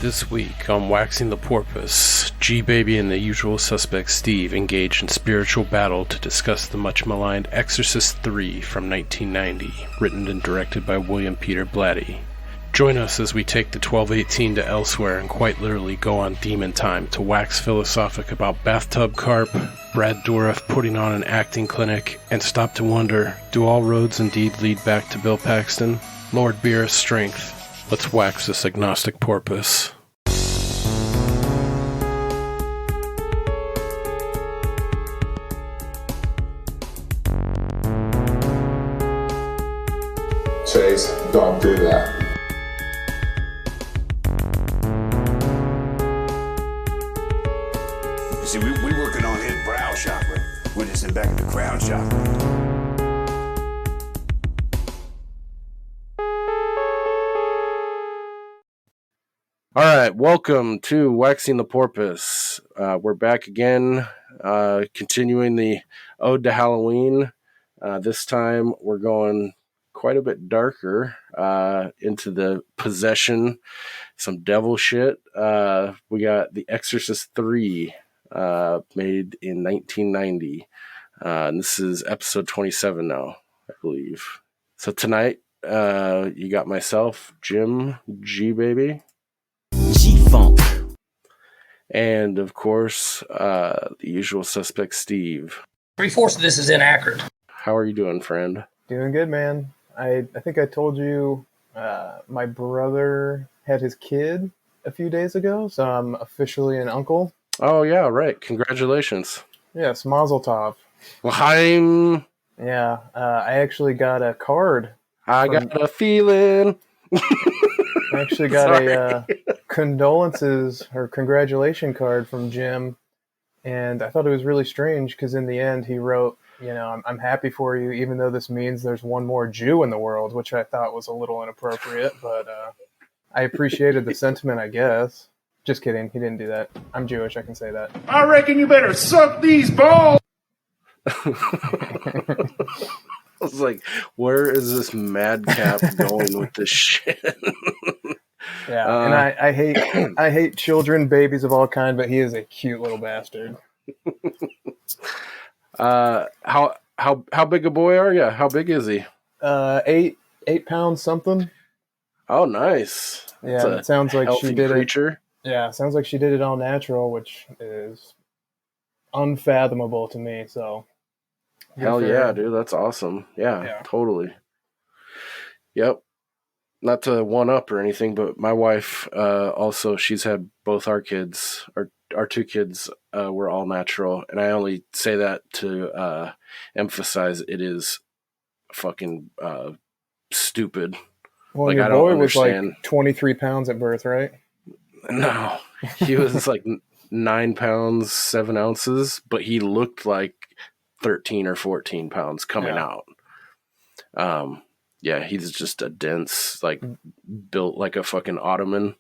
This week on Waxing the Porpoise, G-Baby and the usual suspect Steve engage in spiritual battle to discuss the much maligned Exorcist III from 1990, written and directed by William Peter Blatty. Join us as we take the 1218 to elsewhere and quite literally go on demon time to wax philosophic about bathtub carp, Brad Dourif putting on an acting clinic, and stop to wonder, do all roads indeed lead back to Bill Paxton? Lord bear us strength. Let's wax this agnostic porpoise. Chase, don't do that. You see, we working on his brow chakra. We're just in back of the crown chakra. All right, welcome to Waxing the Porpoise. We're back again, continuing the Ode to Halloween. This time we're going quite a bit darker into the possession, some devil shit. We got The Exorcist III, made in 1990. And this is episode 27 now, I believe. So tonight, you got myself, Jim, G-Baby. G-Funk. And, of course, the usual suspect, Steve. 3/4 of this is inaccurate. How are you doing, friend? Doing good, man. I think I told you my brother had his kid a few days ago, so I'm officially an uncle. Oh, yeah, right. Congratulations. Yes, Mazel Tov. L'chaim. Yeah, I actually got a card. Got a feeling. I actually got a condolences or congratulation card from Jim, and I thought it was really strange because in the end he wrote, you know, I'm happy for you, even though this means there's one more Jew in the world, which I thought was a little inappropriate, but I appreciated the sentiment, I guess. Just kidding, he didn't do that. I'm Jewish, I can say that. I reckon you better suck these balls. I was like, where is this madcap going with this shit? Yeah, and I hate children, babies of all kinds, but he is a cute little bastard. How big a boy are you? How big is he? 8 pounds something. Oh, nice. Yeah, it sounds like she did creature. Yeah, sounds like she did it all natural, which is unfathomable to me. So, hell yeah, dude, that's awesome. Yeah, totally. Yep. Not to one up or anything, but my wife also, she's had both our kids, our two kids were all natural, and I only say that to emphasize it is fucking stupid. Well, like, your I don't boy was understand. like 23 pounds at birth, right? No, he was like 9 pounds 7 ounces, but he looked like 13 or 14 pounds coming out. Yeah, he's just a dense, like, built like a fucking ottoman.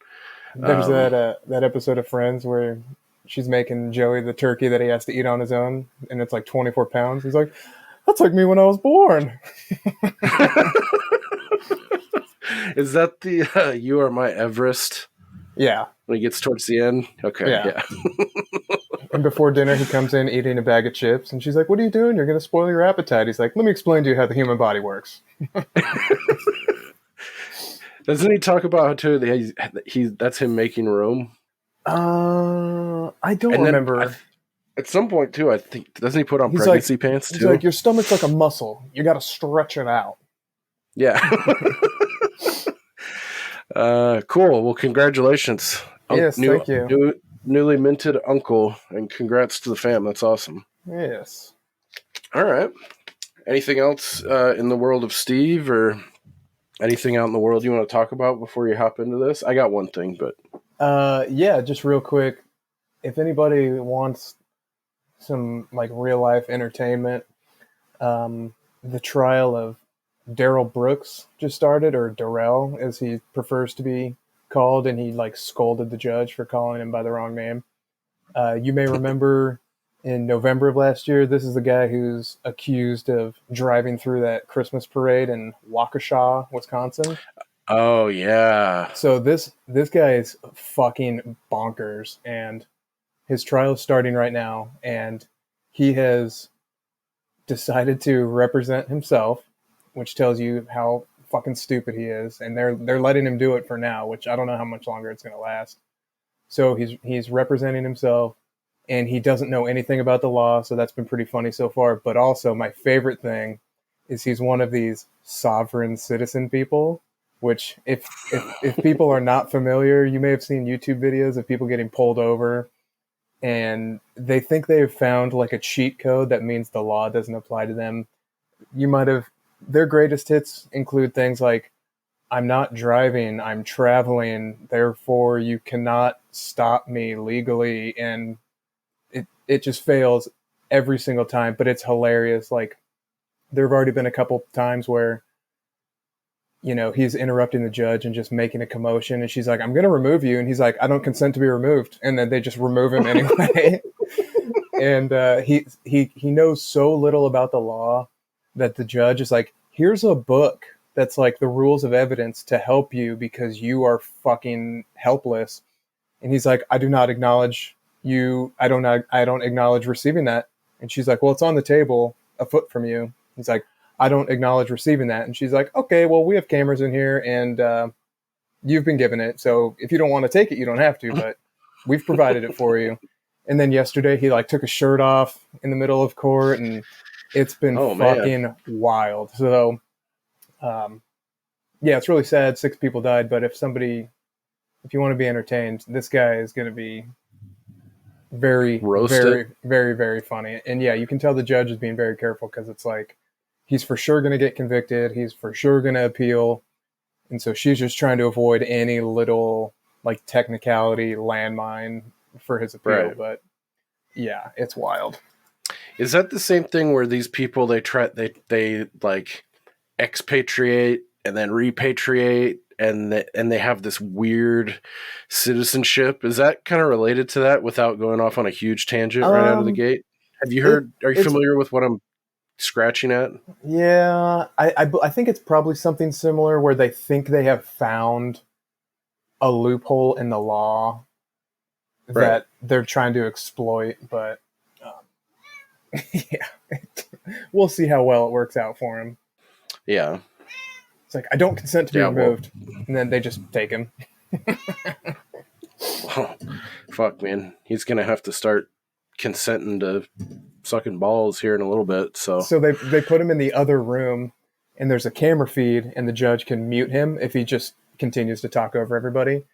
There's that episode of Friends where she's making Joey the turkey that he has to eat on his own, and it's like 24 pounds. He's like, that's like me when I was born. Is that the You Are My Everest? Yeah. When he gets towards the end? Okay, yeah. And before dinner, he comes in eating a bag of chips, and she's like, what are you doing? You're going to spoil your appetite. He's like, let me explain to you how the human body works. Doesn't he talk about how, too, that's him making room? I don't remember. At some point, too, I think, doesn't he put on pregnancy pants, too? He's like, your stomach's like a muscle. You got to stretch it out. Yeah. Cool. Well, congratulations. Yes, thank you. Newly minted uncle, and congrats to the fam. That's awesome. Yes. All right. Anything else in the world of Steve, or anything out in the world you want to talk about before you hop into this? I got one thing, but yeah, just real quick. If anybody wants some like real life entertainment, the trial of Daryl Brooks just started, or Darrell as he prefers to be called, and he like scolded the judge for calling him by the wrong name. You may remember in November of last year, this is the guy who's accused of driving through that Christmas parade in Waukesha, Wisconsin. Oh yeah. So this guy is fucking bonkers, and his trial is starting right now, and he has decided to represent himself, which tells you how fucking stupid he is, and they're letting him do it for now, which I don't know how much longer it's going to last. So he's representing himself, and he doesn't know anything about the law, so that's been pretty funny so far. But also, my favorite thing is he's one of these sovereign citizen people, which if people are not familiar, you may have seen YouTube videos of people getting pulled over and they think they have found like a cheat code that means the law doesn't apply to them. You might have Their greatest hits include things like, I'm not driving, I'm traveling, therefore you cannot stop me legally, and it just fails every single time, but it's hilarious. Like, there have already been a couple times where, you know, he's interrupting the judge and just making a commotion, and she's like, I'm going to remove you, and he's like, I don't consent to be removed, and then they just remove him anyway. And he knows so little about the law that the judge is like, here's a book that's like the rules of evidence to help you because you are fucking helpless. And he's like, I do not acknowledge you. I don't acknowledge receiving that. And she's like, well, it's on the table a foot from you. He's like, I don't acknowledge receiving that. And she's like, okay, well, we have cameras in here and you've been given it. So if you don't want to take it, you don't have to, but we've provided it for you. And then yesterday he like took his shirt off in the middle of court, and it's been fucking wild. So, yeah, it's really sad. 6 people died, but if you want to be entertained, this guy is going to be very, Roasted. very, very, very funny. And yeah, you can tell the judge is being very careful because it's like, he's for sure going to get convicted. He's for sure going to appeal. And so she's just trying to avoid any little like technicality landmine for his appeal. Right. But yeah, it's wild. Is that the same thing where these people they like expatriate and then repatriate and they have this weird citizenship? Is that kind of related to that without going off on a huge tangent right out of the gate? Have you heard? Are you familiar with what I'm scratching at? Yeah, I think it's probably something similar where they think they have found a loophole in the law that they're trying to exploit, but yeah, we'll see how well it works out for him. Yeah. It's like, I don't consent to be removed. And then they just take him. Oh, fuck, man. He's going to have to start consenting to sucking balls here in a little bit. So they put him in the other room, and there's a camera feed, and the judge can mute him if he just continues to talk over everybody.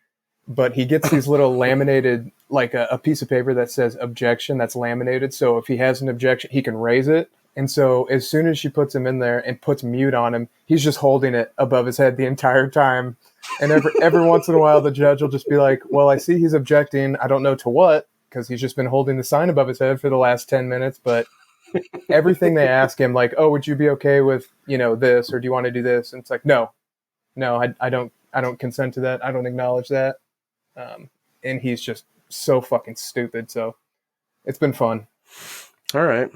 But he gets these little laminated, like a piece of paper that says objection that's laminated. So if he has an objection, he can raise it. And so as soon as she puts him in there and puts mute on him, he's just holding it above his head the entire time. And every once in a while, the judge will just be like, well, I see he's objecting. I don't know to what, because he's just been holding the sign above his head for the last 10 minutes. But everything they ask him, like, oh, would you be okay with, you know, this, or do you want to do this? And it's like, no, I don't consent to that. I don't acknowledge that. And he's just so fucking stupid. So it's been fun. All right.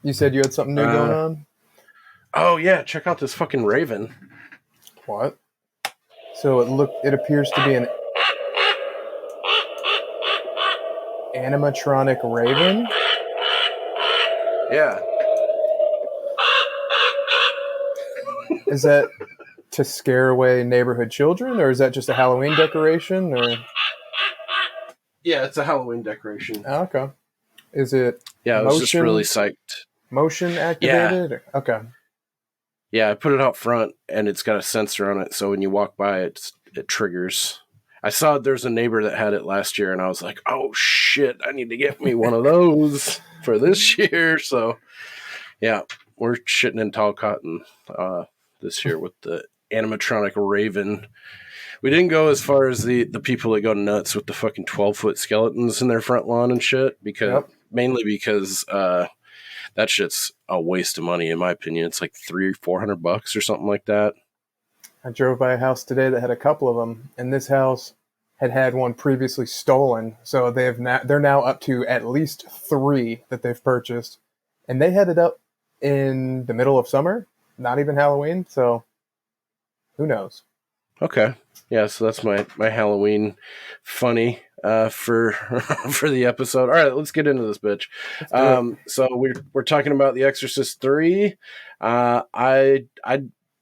You said you had something new going on? Oh, yeah. Check out this fucking raven. What? So it appears to be an animatronic raven? Yeah. Is that to scare away neighborhood children, or is that just a Halloween decoration? Or Yeah, it's a Halloween decoration. oh, okay. Is it I was just really psyched. Motion activated? Yeah. Okay. Yeah, I put it out front, and it's got a sensor on it, so when you walk by it triggers. I saw there's a neighbor that had it last year, and I was like, oh, shit, I need to get me one of those for this year. So, yeah, we're shitting in tall cotton this year with the animatronic raven. We didn't go as far as the people that go nuts with the fucking 12-foot skeletons in their front lawn and shit, mainly because that shit's a waste of money, in my opinion. It's like $300-$400 or something like that. I drove by a house today that had a couple of them, and this house had one previously stolen. So they're now up to at least 3 that they've purchased, and they had it up in the middle of summer, not even Halloween. So who knows? Okay. Yeah, so that's my Halloween funny for for the episode. All right, let's get into this bitch. Let's do it. So we're talking about The Exorcist III. I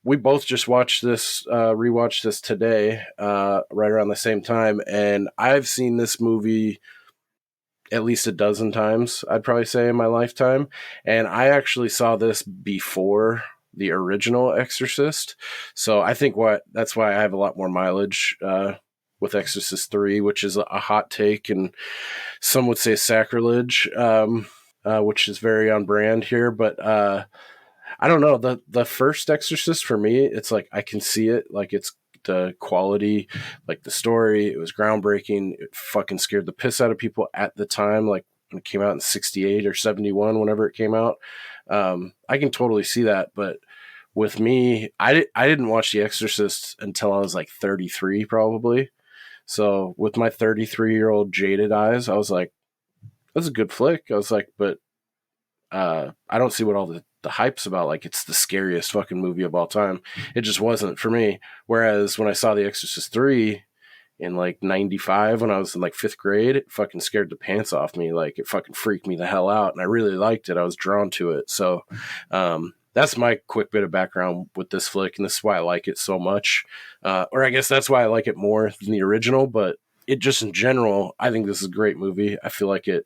we both just watched this rewatched this today right around the same time, and I've seen this movie at least a dozen times, I'd probably say, in my lifetime. And I actually saw this before the original Exorcist. So I think that's why I have a lot more mileage with Exorcist 3, which is a hot take and some would say sacrilege, which is very on brand here. But I don't know. The first Exorcist for me, it's like I can see it. Like it's the quality, like the story, it was groundbreaking. It fucking scared the piss out of people at the time, like when it came out in 68 or 71, whenever it came out. I can totally see that. But with me, I didn't watch The Exorcist until I was like 33, probably. So with my 33-year-old jaded eyes, I was like, that's a good flick. I was like, but I don't see what all the hype's about. Like, it's the scariest fucking movie of all time. It just wasn't for me. Whereas when I saw The Exorcist 3 in like 95, when I was in like 5th grade, it fucking scared the pants off me. Like, it fucking freaked me the hell out. And I really liked it. I was drawn to it. So that's my quick bit of background with this flick. And this is why I like it so much. Or I guess that's why I like it more than the original. But it just in general, I think this is a great movie. I feel like it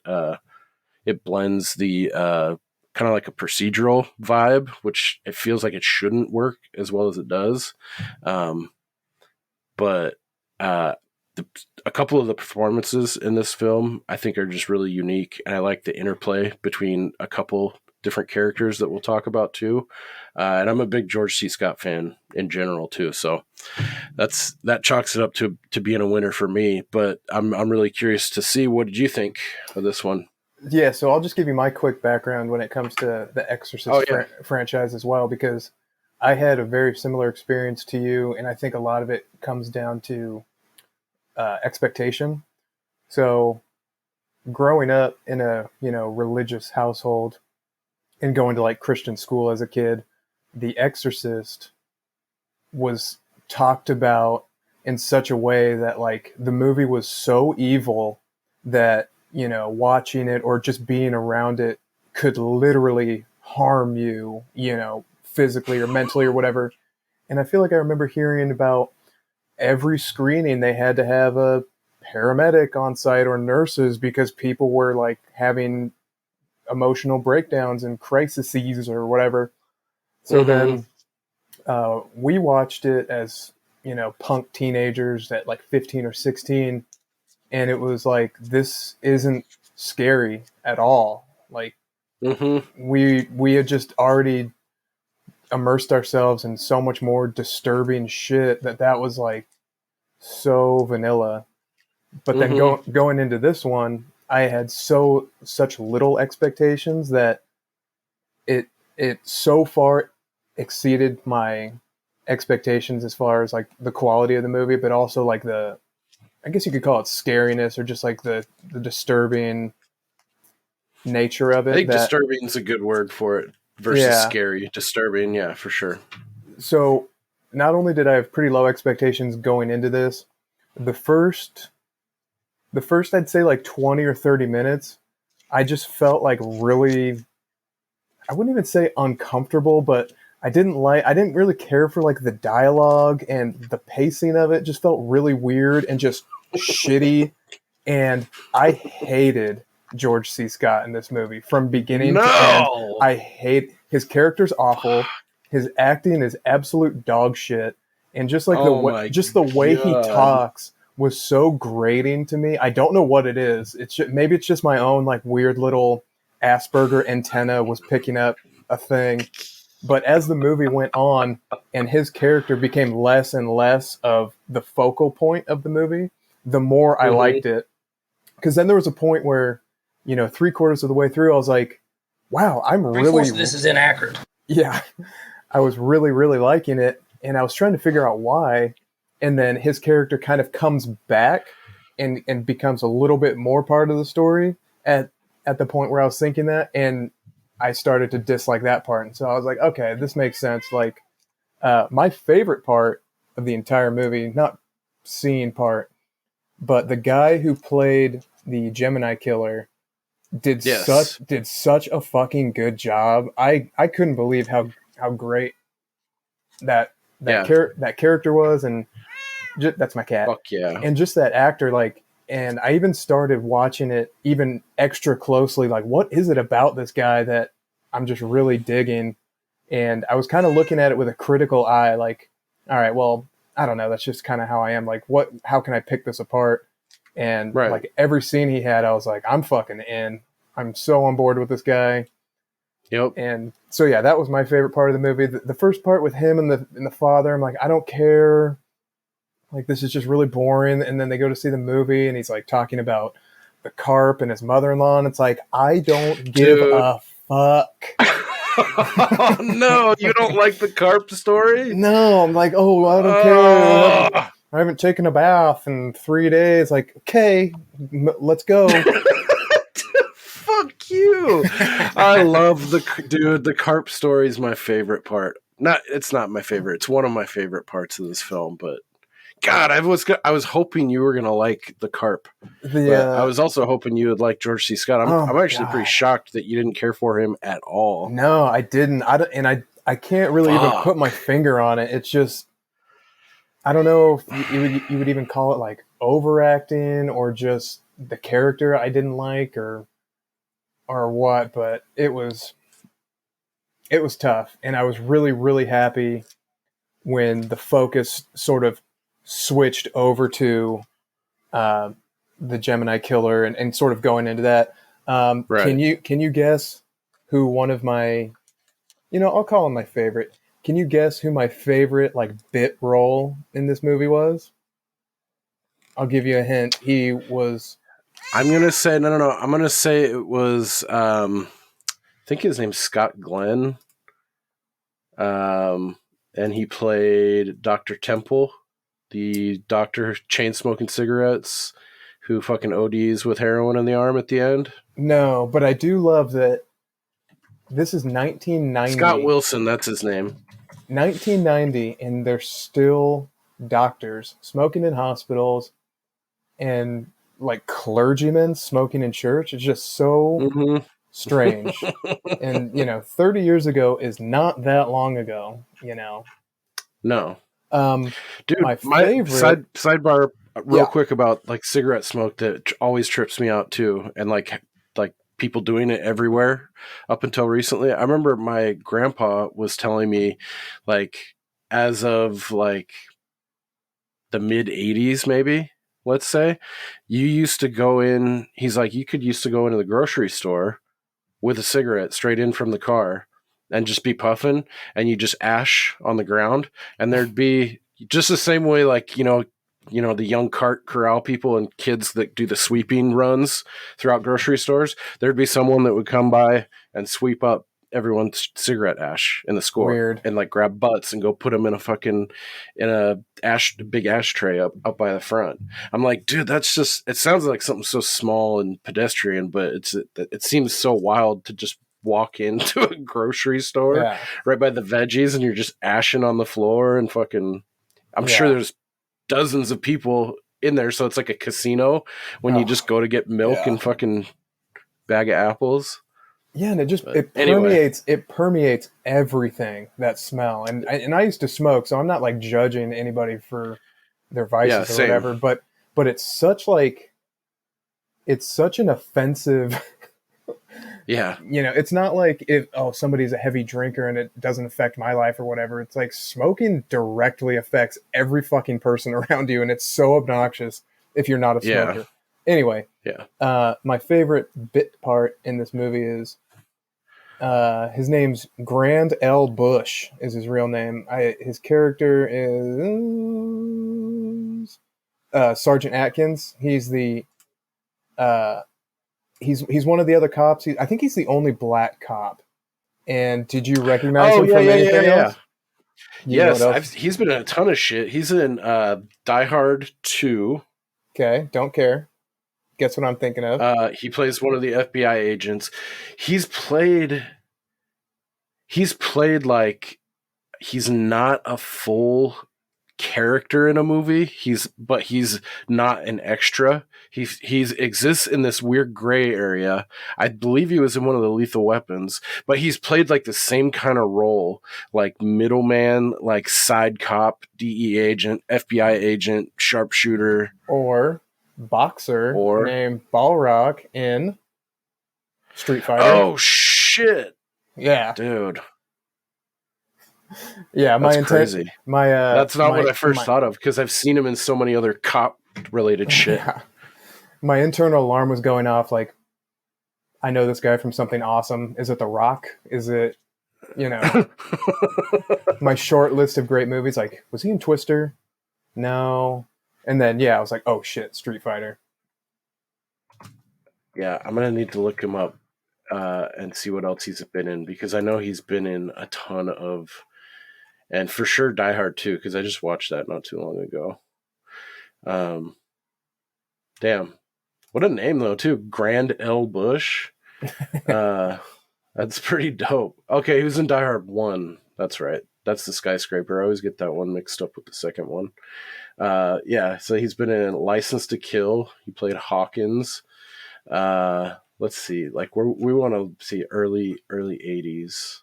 blends the kind of like a procedural vibe, which it feels like it shouldn't work as well as it does. But a couple of the performances in this film, I think, are just really unique. And I like the interplay between a couple different characters that we'll talk about too. And I'm a big George C. Scott fan in general too. So that chalks it up to being a winner for me. But I'm really curious to see, what did you think of this one? Yeah, so I'll just give you my quick background when it comes to the Exorcist franchise as well, because I had a very similar experience to you, and I think a lot of it comes down to expectation. So growing up in a religious household and going to like Christian school as a kid, The Exorcist was talked about in such a way that like the movie was so evil that watching it or just being around it could literally harm you, physically or mentally or whatever. And I feel like I remember hearing about every screening they had to have a paramedic on site or nurses because people were like having emotional breakdowns and crises or whatever. So then we watched it as, punk teenagers at like 15 or 16. And it was like, this isn't scary at all. Like we had just already immersed ourselves in so much more disturbing shit that was like so vanilla. But then going into this one, I had such little expectations that it so far exceeded my expectations as far as like the quality of the movie, but also like I guess you could call it scariness or just like the disturbing nature of it. I think disturbing is a good word for it versus scary. Disturbing, yeah, for sure. So not only did I have pretty low expectations going into this, the first I'd say like 20 or 30 minutes, I just felt like really, I wouldn't even say uncomfortable, but I didn't really care for like the dialogue, and the pacing of it just felt really weird and just shitty. And I hated George C. Scott in this movie from beginning to end. I hate his character's awful. His acting is absolute dog shit. And just like the way he talks was so grating to me. I don't know what it is. Maybe it's just my own like weird little Asperger antenna was picking up a thing. But as the movie went on and his character became less and less of the focal point of the movie, the more I liked it. Because then there was a point where, 3/4 of the way through, I was like, wow, This is inaccurate. Yeah. I was really, really liking it. And I was trying to figure out why. And then his character kind of comes back and becomes a little bit more part of the story at the point where I was thinking that. And I started to dislike that part. And so I was like, okay, this makes sense. Like, my favorite part of the entire movie, not scene part, but the guy who played the Gemini killer Yes. did such a fucking good job. I couldn't believe how great Yeah. that character was, and that's my cat. Fuck yeah. And just that actor, like, and I even started watching it even extra closely. Like, what is it about this guy that I'm just really digging? And I was kind of looking at it with a critical eye, like, all right, well, I don't know. That's just kind of how I am. Like, how can I pick this apart? And Right. like every scene he had, I was like, I'm fucking in. I'm so on board with this guy. Yep. And so, yeah, that was my favorite part of the movie. The first part with him and the father, I'm like, I don't care. Like, this is just really boring. And then they go to see the movie, and he's like talking about the carp and his mother-in-law, and it's like, I don't give a fuck. Oh, no, you don't like the carp story? No, I'm like, oh, I don't care. I haven't taken a bath in 3 days. Like, okay, let's go. Fuck you. I love the carp story is my favorite part. It's not my favorite. It's one of my favorite parts of this film, but God, I was hoping you were gonna like the carp. I was also hoping you would like George C. Scott. I'm actually pretty shocked that you didn't care for him at all. No, I didn't. I can't really even put my finger on it. It's just, I don't know if you would even call it like overacting or just the character I didn't like or what, but it was tough, and I was really, really happy when the focus sort of switched over to the Gemini killer and sort of going into that. Right. Can you guess who one of my, I'll call him my favorite. Can you guess who my favorite like bit role in this movie was? I'll give you a hint. He was. I'm gonna say no. I'm gonna say it was. I think his name's Scott Glenn. And he played Dr. Temple, the doctor chain smoking cigarettes, who fucking ODs with heroin in the arm at the end. No, but I do love that. This is 1990. Scott Wilson, that's his name. 1990, and they're still doctors smoking in hospitals, and like clergymen smoking in church. It's just so strange. And 30 years ago is not that long ago. No. Dude, my favorite sidebar real quick about like cigarette smoke that always trips me out too, and like people doing it everywhere up until recently. I remember my grandpa was telling me, like, as of like the mid 80s, maybe, let's say, you used to go in, he's like, you could used to go into the grocery store with a cigarette straight in from the car and just be puffing, and you just ash on the ground, and there'd be just the same way, like, the young cart corral people and kids that do the sweeping runs throughout grocery stores. There'd be someone that would come by and sweep up everyone's cigarette ash in the store. Weird. And like grab butts and go put them in a big ashtray up by the front. I'm like, dude, that's just, it sounds like something so small and pedestrian, but it seems so wild to just walk into a grocery store right by the veggies and you're just ashing on the floor and fucking, I'm sure there's dozens of people in there, so it's like a casino when you just go to get milk and fucking bag of apples. Yeah, and it permeates everything, that smell. And I used to smoke, so I'm not like judging anybody for their vices or whatever, but it's such an offensive it's not like if somebody's a heavy drinker and it doesn't affect my life or whatever. It's like smoking directly affects every fucking person around you, and it's so obnoxious if you're not a smoker. Anyway, my favorite bit part in this movie is his name's Grand L. Bush is his real name. His character is Sergeant Atkins. He's the he's one of the other cops. I think he's the only black cop. And did you recognize him from anything else? Yes, he's been in a ton of shit. He's in Die Hard 2. Okay, don't care. Guess what I'm thinking of? He plays one of the FBI agents. He's played like, he's not a full character in a movie. He's not an extra. He's exists in this weird gray area. I believe he was in one of the Lethal Weapons, but he's played like the same kind of role, like middleman, like side cop, DE agent, FBI agent, sharpshooter, Or boxer or named Balrog in Street Fighter. oh shit, Yeah. dude. Yeah, my That's intent. crazy. My That's not my- what I first my- thought of because I've seen him in so many other cop related shit. Yeah. My internal alarm was going off. Like, I know this guy from something awesome. Is it The Rock? Is it, my short list of great movies? Like, was he in Twister? No. And then I was like, oh shit, Street Fighter. Yeah, I'm gonna need to look him up and see what else he's been in because I know he's been in a ton of, and for sure Die Hard 2 because I just watched that not too long ago. Damn, what a name though too, Grand L. Bush. That's pretty dope. Okay, he was in Die Hard 1. That's right. That's the skyscraper. I always get that one mixed up with the second one. Yeah, so he's been in License to Kill. He played Hawkins. Let's see. Like we want to see early 80s.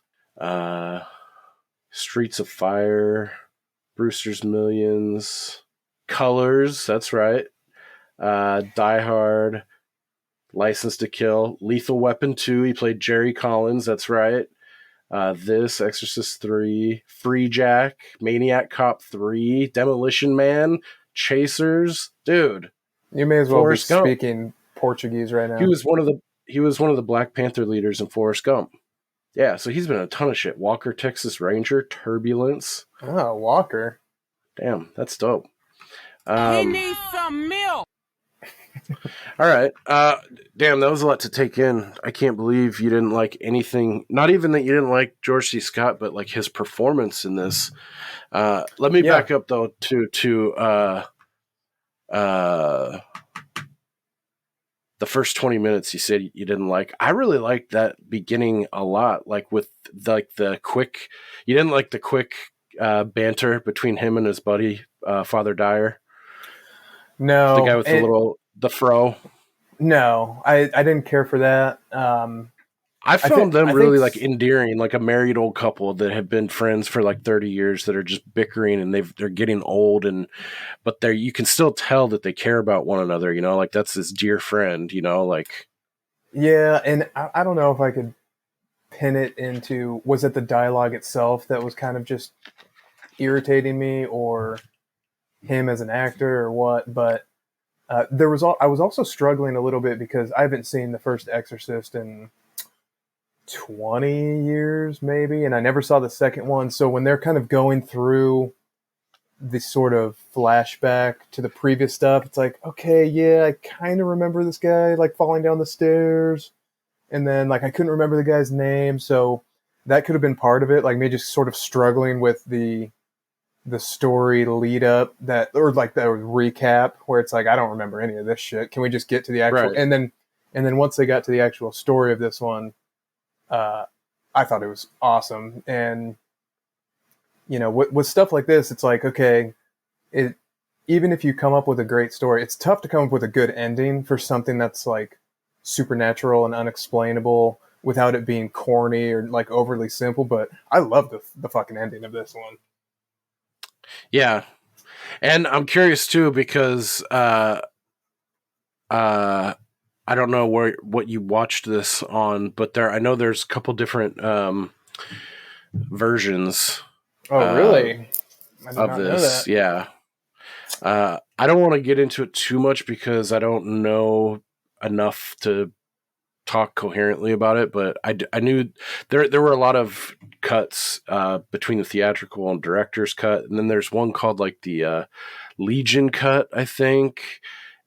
Streets of Fire, Brewster's Millions, Colors. That's right. Die Hard, License to Kill, Lethal Weapon 2. He played Jerry Collins. That's right. This, Exorcist III, Free Jack, Maniac Cop 3, Demolition Man, Chasers. Dude, You may as well Forrest be Gump. speaking Portuguese right now. he was one of the Black Panther leaders in Forrest Gump. Yeah, so he's been in a ton of shit. Walker, Texas Ranger, Turbulence. Oh, Walker. Damn, that's dope. He needs some milk. All right. Damn, that was a lot to take in. I can't believe you didn't like anything. Not even that you didn't like George C. Scott, but like his performance in this. Let me back up though to the first 20 minutes you said you didn't like. I really liked that beginning a lot. Like with the quick, you didn't like the quick banter between him and his buddy, Father Dyer. No. The guy with the fro. No, I didn't care for that. I found them I really think like endearing, like a married old couple that have been friends for like 30 years that are just bickering and they're getting old but you can still tell that they care about one another, like that's his dear friend, like. Yeah, and I don't know if I could pin it into, was it the dialogue itself that was kind of just irritating me or him as an actor or what, but I was also struggling a little bit because I haven't seen the first Exorcist in 20 years maybe, and I never saw the second one. So when they're kind of going through this sort of flashback to the previous stuff, it's like, okay, yeah, I kind of remember this guy like falling down the stairs, and then like I couldn't remember the guy's name, so that could have been part of it, like me just sort of struggling with the story lead up or like the recap where it's like, I don't remember any of this shit. Can we just get to the actual, Right. and then once they got to the actual story of this one, I thought it was awesome. And with stuff like this, it's like, okay, even if you come up with a great story, it's tough to come up with a good ending for something that's like supernatural and unexplainable without it being corny or like overly simple. But I love the fucking ending of this one. Yeah. And I'm curious too, because I don't know what you watched this on, but I know there's a couple different versions. Oh, really? I did of not this. know that. Yeah. I don't want to get into it too much because I don't know enough to talk coherently about it, but I knew there were a lot of cuts between the theatrical and director's cut, and then there's one called like the Legion cut, I think,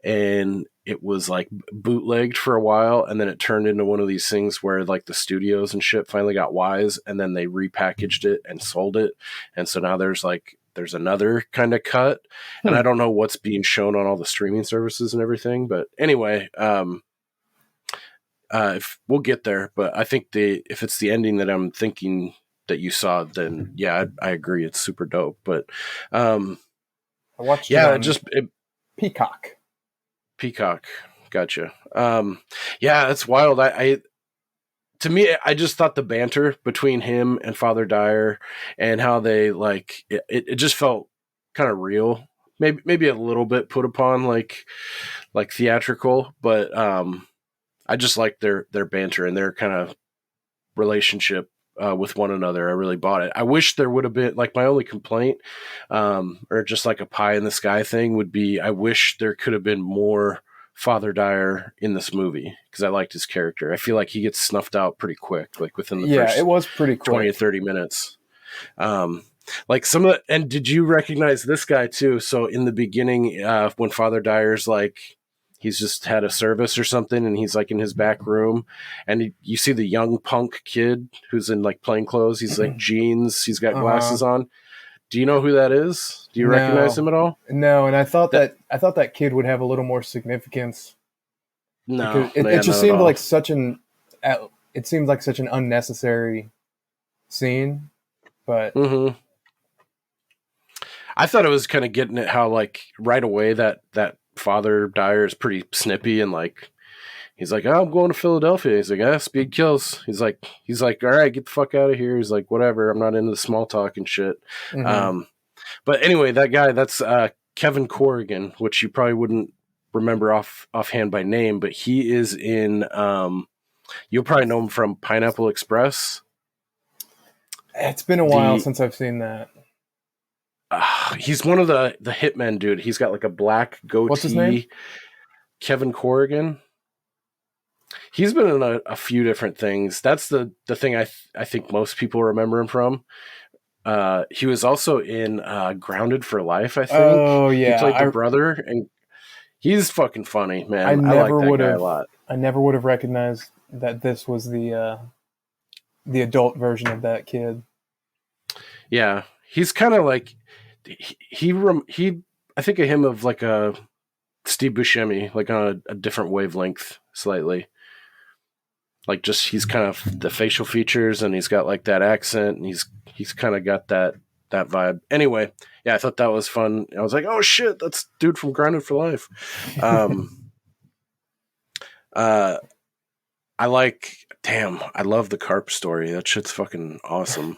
and it was like bootlegged for a while, and then it turned into one of these things where like the studios and shit finally got wise, and then they repackaged it and sold it, and so now there's another kind of cut, and I don't know what's being shown on all the streaming services and everything, but anyway, if we'll get there, but I think if it's the ending that I'm thinking that you saw, then yeah, I agree, it's super dope. But I watched it Yeah, on Peacock. Peacock. Gotcha. Yeah, it's wild. To me, I just thought the banter between him and Father Dyer and how they like it just felt kind of real. Maybe a little bit put upon like theatrical, but I just like their banter and their kind of relationship with one another. I really bought it. I wish there would have been like my only complaint, or just like a pie in the sky thing would be. I wish there could have been more Father Dyer in this movie because I liked his character. I feel like he gets snuffed out pretty quick, like within the first it was pretty quick. 20 or 30 minutes. Like some of the, and did you recognize this guy too? So in the beginning, when Father Dyer's like, he's just had a service or something and he's like in his back room and you see the young punk kid who's in like plain clothes. He's like jeans. He's got glasses on. Do you know who that is? Do you recognize him at all? No. And I thought that kid would have a little more significance. No, it just seemed like such an unnecessary scene, but I thought it was kind of getting at how like right away that Father Dyer is pretty snippy and like he's like, oh, I'm going to Philadelphia. He's like, speed kills. He's like, all right, get the fuck out of here. He's like, whatever. I'm not into the small talk and shit. But anyway, that guy, that's Kevin Corrigan, which you probably wouldn't remember offhand by name, but he is in. You'll probably know him from Pineapple Express. It's been a while since I've seen that. He's one of the hitmen, dude. He's got like a black goatee. What's his name? Kevin Corrigan. He's been in a few different things. That's the thing I think most people remember him from. He was also in Grounded for Life, I think. Oh, yeah. He played the brother, and he's fucking funny, man. I like that guy a lot. I never would have recognized that this was the adult version of that kid. Yeah. He's kind of like... He I think of him of like a Steve Buscemi, like on a different wavelength slightly. Like just he's kind of the facial features and he's got like that accent and he's kind of got that vibe. Anyway, yeah, I thought that was fun. I was like, oh shit, that's dude from Grounded for Life. I love the carp story. That shit's fucking awesome.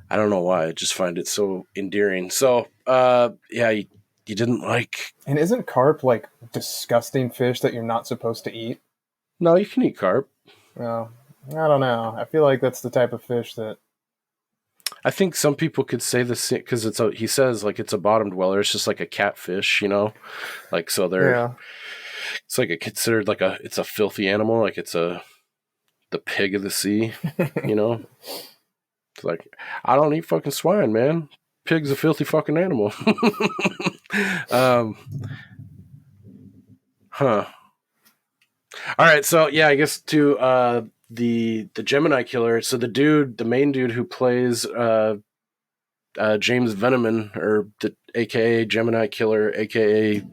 I don't know why. I just find it so endearing. So, yeah, you didn't like... And isn't carp, like, disgusting fish that you're not supposed to eat? No, you can eat carp. No, I don't know. I feel like that's the type of fish that... I think some people could say this because he says, like, it's a bottom dweller. It's just like a catfish, you know? Like, so they're... Yeah. It's like considered like it's a filthy animal. Like, it's the pig of the sea, you know? It's like, I don't eat fucking swine, man. Pig's a filthy fucking animal. All right, so yeah, I guess to the Gemini killer. So the main dude who plays James Veneman, or the AKA Gemini killer, AKA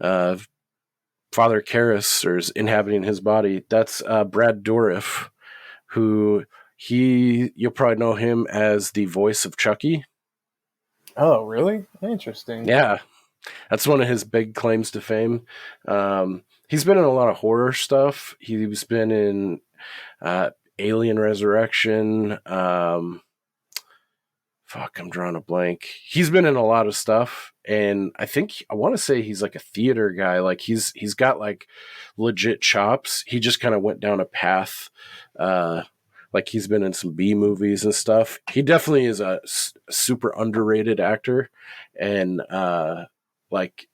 Father Karras, or is inhabiting his body. That's Brad Dourif, who. You'll probably know him as the voice of Chucky. Oh, really? Interesting. Yeah. That's one of his big claims to fame. He's been in a lot of horror stuff. He's been in Alien Resurrection. I'm drawing a blank. He's been in a lot of stuff. And I want to say he's like a theater guy. Like he's got like legit chops. He just kind of went down a path, like he's been in some B movies and stuff. He definitely is a super underrated actor. And like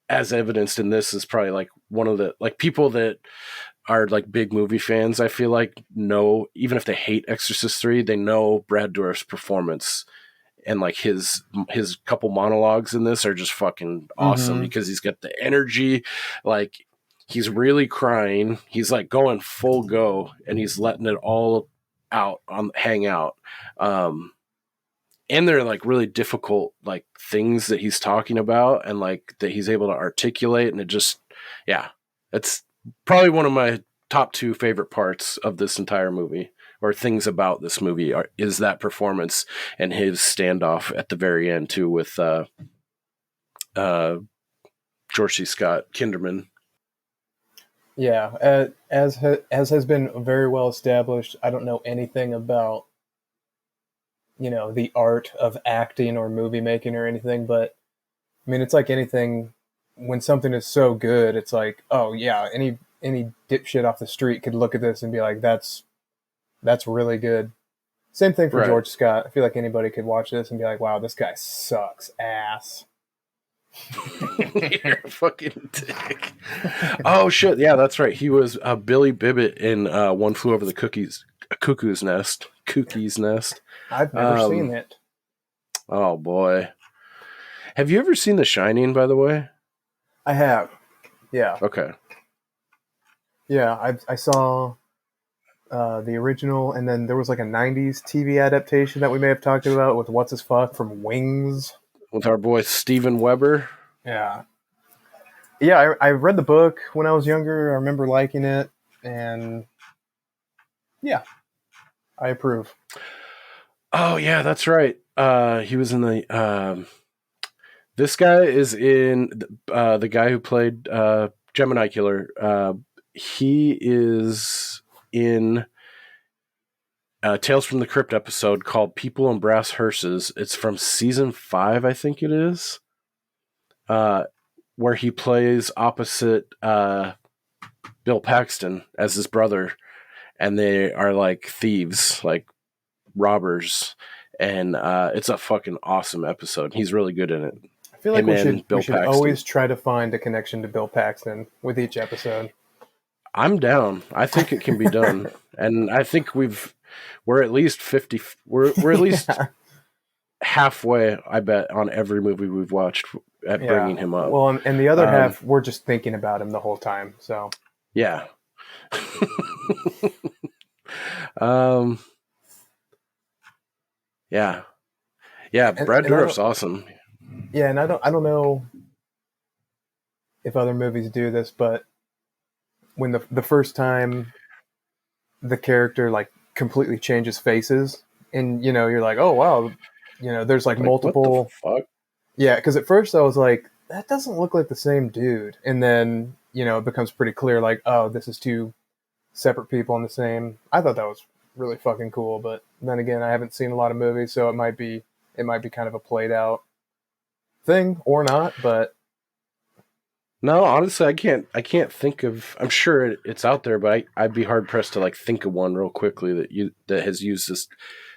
as evidenced in this is probably like one of the like people that are like big movie fans. I feel like know, even if they hate Exorcist III, they know Brad Dourif's performance and like his couple monologues in this are just fucking awesome because he's got the energy. Like he's really crying. He's like going full go and he's letting it all out hang out. And they're like really difficult like things that he's talking about and like that he's able to articulate, and it just it's probably one of my top 2 favorite parts of this entire movie, or things about this movie is that performance and his standoff at the very end too with George C. Scott Kinderman. Yeah, as has been very well established, I don't know anything about, the art of acting or movie making or anything, but I mean, it's like anything. When something is so good, it's like, oh yeah, any dipshit off the street could look at this and be like, that's really good. Same thing for Right. George Scott. I feel like anybody could watch this and be like, wow, this guy sucks ass. You're a fucking dick. Oh shit, yeah, that's right. He was Billy Bibbit in One Flew Over the Cuckoo's Nest. I've never seen it. Oh boy. Have you ever seen The Shining, by the way? I have. Yeah. Okay. Yeah, I saw the original, and then there was like a 90s TV adaptation that we may have talked about with What's His Fuck from Wings. With our boy Steven Weber. Yeah. Yeah, I read the book when I was younger. I remember liking it, and yeah, I approve. Oh yeah, that's right. He was in the. This guy is in the guy who played Gemini Killer. He is in Tales from the Crypt episode called People in Brass Hearses. It's from season 5, I think it is, where he plays opposite Bill Paxton as his brother, and they are like thieves, like robbers, and it's a fucking awesome episode. He's really good in it. I feel like we should Paxton. always try to find a connection to Bill Paxton with each episode. I'm down. I think it can be done, and I think we're at least 50. We're at least halfway. I bet on every movie we've watched at bringing him up. Well, and the other half, we're just thinking about him the whole time. So yeah. Yeah. Brad Dourif's awesome. Yeah, and I don't know if other movies do this, but when the first time the character like completely changes faces, and you're like, oh wow, there's like multiple. What the fuck? Yeah, because at first I was like, that doesn't look like the same dude, and then it becomes pretty clear, like, oh, this is two separate people in the same. I thought that was really fucking cool, but then again, I haven't seen a lot of movies, so it might be kind of a played out thing or not, but. No, honestly, I can't think of. I'm sure it's out there, but I'd be hard pressed to like think of one real quickly that has used this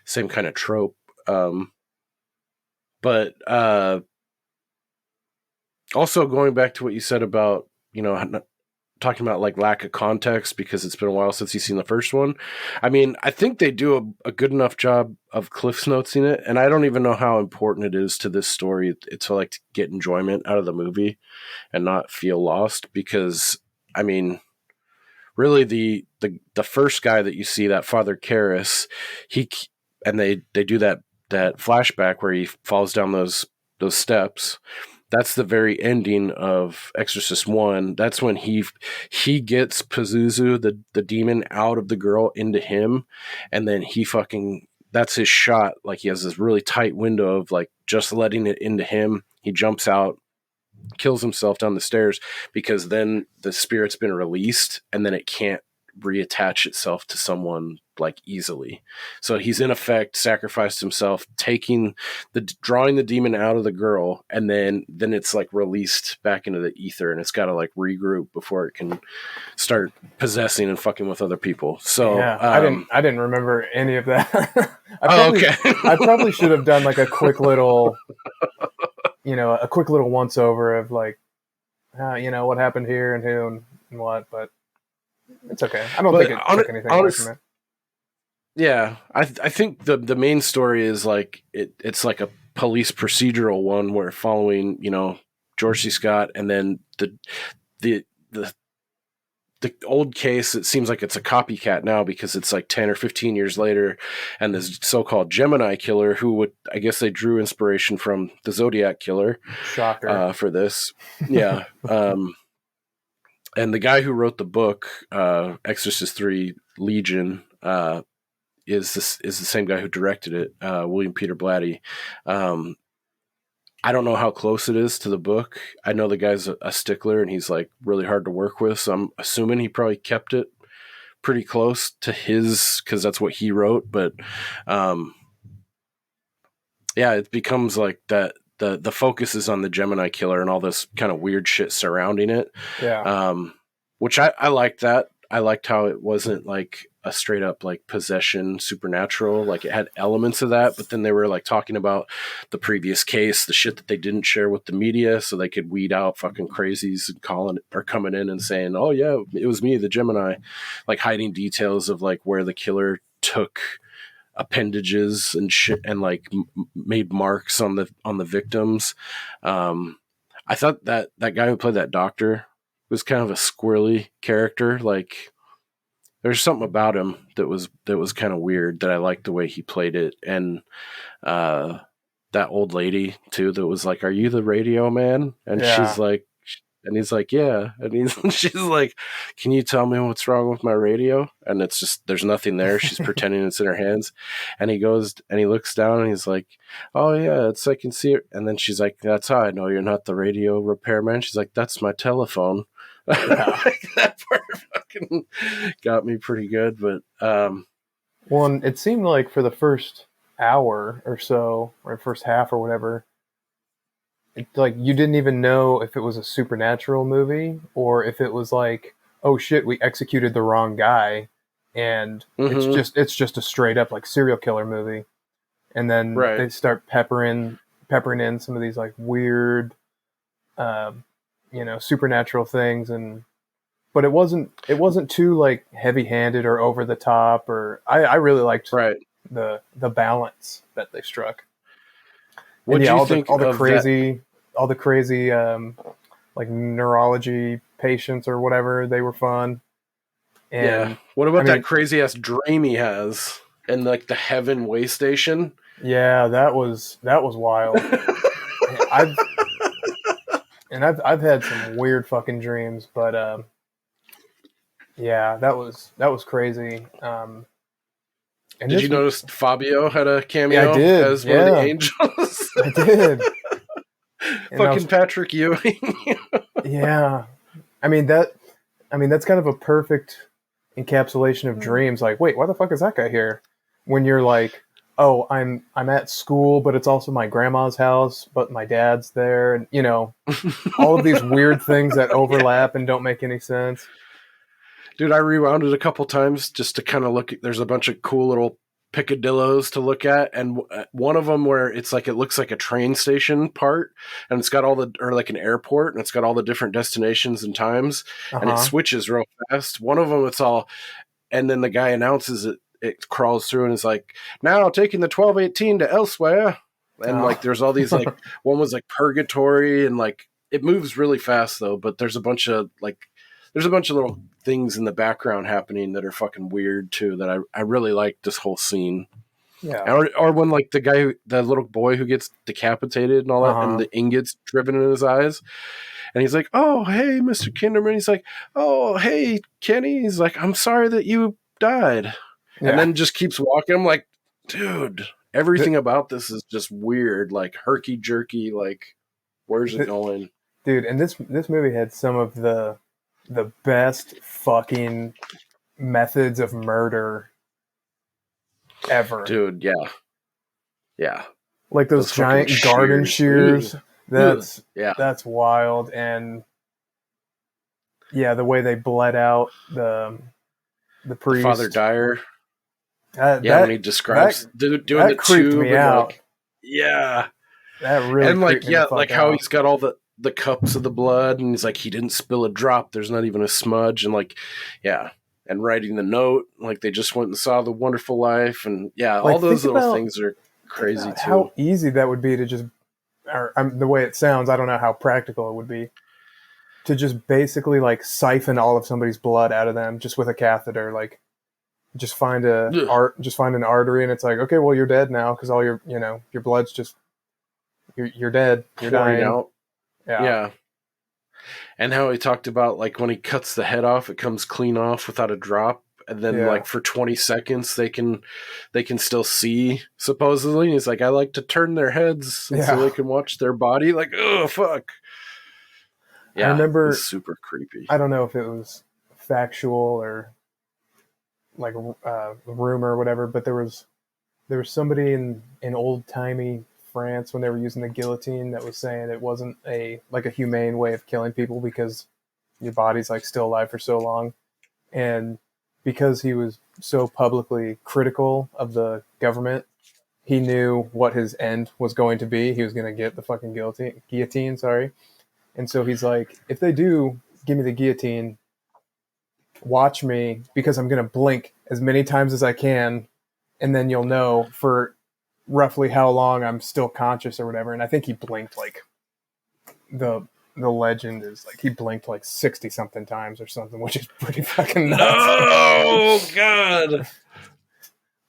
same kind of trope. But also going back to what you said about talking about like lack of context because it's been a while since you've seen the first one. I mean, I think they do a good enough job of Cliff's Notesing it, and I don't even know how important it is to this story. It's like to get enjoyment out of the movie and not feel lost, because I mean, really the first guy that you see, that Father Karras, they do that flashback where he falls down those steps. That's the very ending of Exorcist 1. That's when he gets Pazuzu, the demon, out of the girl into him, and then that's his shot. Like, he has this really tight window of like just letting it into him. He jumps out, kills himself down the stairs, because then the spirit's been released and then it can't reattach itself to someone like easily. So he's in effect sacrificed himself, drawing the demon out of the girl, and then it's like released back into the ether, and it's got to like regroup before it can start possessing and fucking with other people. So yeah, I didn't remember any of that. Okay. I probably should have done like a quick little once over of like what happened here and who and what, but it's okay. I don't think it took anything away from it. Yeah, I think the main story is like it's like a police procedural one where following George C. Scott, and then the old case, it seems like it's a copycat now because it's like 10 or 15 years later, and this so-called Gemini killer, who I guess they drew inspiration from the Zodiac killer. Shocker. For this. Yeah. And the guy who wrote the book, Exorcist III Legion, is the same guy who directed it, William Peter Blatty. I don't know how close it is to the book. I know the guy's a stickler and he's like really hard to work with. So I'm assuming he probably kept it pretty close to his, because that's what he wrote. But yeah, it becomes like that. The focus is on the Gemini killer and all this kind of weird shit surrounding it. Yeah. Which I liked that. I liked how it wasn't like a straight up like possession supernatural. Like it had elements of that, but then they were like talking about the previous case, the shit that they didn't share with the media, so they could weed out fucking crazies and calling or coming in and saying, "Oh yeah, it was me, the Gemini," like hiding details of like where the killer took appendages and shit and like made marks on the victims. I thought that guy who played that doctor was kind of a squirrely character. Like there's something about him that was kind of weird, that I liked the way he played it. And that old lady too, that was like, "Are you the radio man?" And she's like, and he's like, "Yeah." And she's like, "Can you tell me what's wrong with my radio?" And it's just, there's nothing there. She's pretending it's in her hands. And he goes and he looks down and he's like, "Oh yeah, I can see it." And then she's like, "That's how I know you're not the radio repairman." She's like, "That's my telephone." Yeah. That part fucking got me pretty good. But well, it seemed like for the first hour or so, or first half or whatever, like you didn't even know if it was a supernatural movie or if it was like, "Oh shit, we executed the wrong guy," and it's just a straight up like serial killer movie. And then they start peppering in some of these like weird supernatural things, but it wasn't too like heavy-handed or over the top, or I really liked the balance that they struck. What do you think all the crazy like neurology patients or whatever, they were fun. And what about that crazy ass dream he has and like the heaven way station? Yeah, that was wild. I've had some weird fucking dreams, but yeah, that was crazy. And did you notice Fabio had a cameo? Yeah, I did. As one of the angels? I did. Fucking Patrick Ewing. Yeah, I mean that's kind of a perfect encapsulation of dreams. Like, wait, why the fuck is that guy here? When you're like, "Oh, I'm at school, but it's also my grandma's house, but my dad's there," and all of these weird things that overlap and don't make any sense. Dude, I rewound it a couple times just to kind of look. There's a bunch of cool little picadillos to look at, and one of them where it's like, it looks like a train station part, and it's got or like an airport, and it's got all the different destinations and times, and it switches real fast. One of them, it's all, and then the guy announces it. It crawls through and is like, "Now taking the 1218 to elsewhere," and like there's all these like, one was like purgatory, and like it moves really fast though. But there's a bunch of little things in the background happening that are fucking weird too. That I really like this whole scene. Yeah. Or when like the little boy who gets decapitated and all that, and the ingots driven in his eyes. And he's like, "Oh, hey, Mr. Kinderman." He's like, "Oh, hey, Kenny." He's like, "I'm sorry that you died." Yeah. And then just keeps walking. I'm like, dude, everything about this is just weird, like herky-jerky, like, where's it going? Dude, and this movie had some of the best fucking methods of murder ever. Dude, yeah. Yeah. Like those giant garden shears. That's wild. And yeah, the way they bled out the priest. Father Dyer. When he describes doing the creeped tube me out. Like, yeah. That really and like like how out. He's got all the cups of the blood, and he's like, he didn't spill a drop, there's not even a smudge, and like and writing the note, like they just went and saw The Wonderful Life, and all those little things are crazy too. How easy that would be to just, the way it sounds, I don't know how practical it would be to just basically like siphon all of somebody's blood out of them just with a catheter. Like just find an artery, and it's like, okay, well, you're dead now because all your blood's just you're dead, you're dying out. Yeah. And how he talked about like when he cuts the head off, it comes clean off without a drop, and then like for 20 seconds they can still see supposedly. And he's like, I like to turn their heads so they can watch their body. Like, oh fuck. Yeah, I remember, it's super creepy. I don't know if it was factual or like rumor or whatever, but there was somebody in old timey France when they were using the guillotine that was saying it wasn't a humane way of killing people because your body's like still alive for so long. And because he was so publicly critical of the government, he knew what his end was going to be. He was going to get the fucking guillotine, sorry. And so he's like, if they do give me the guillotine, watch me, because I'm going to blink as many times as I can, and then you'll know for roughly how long I'm still conscious or whatever. And I think he blinked like the legend is like he blinked like 60 something times or something, which is pretty fucking nuts. Oh God.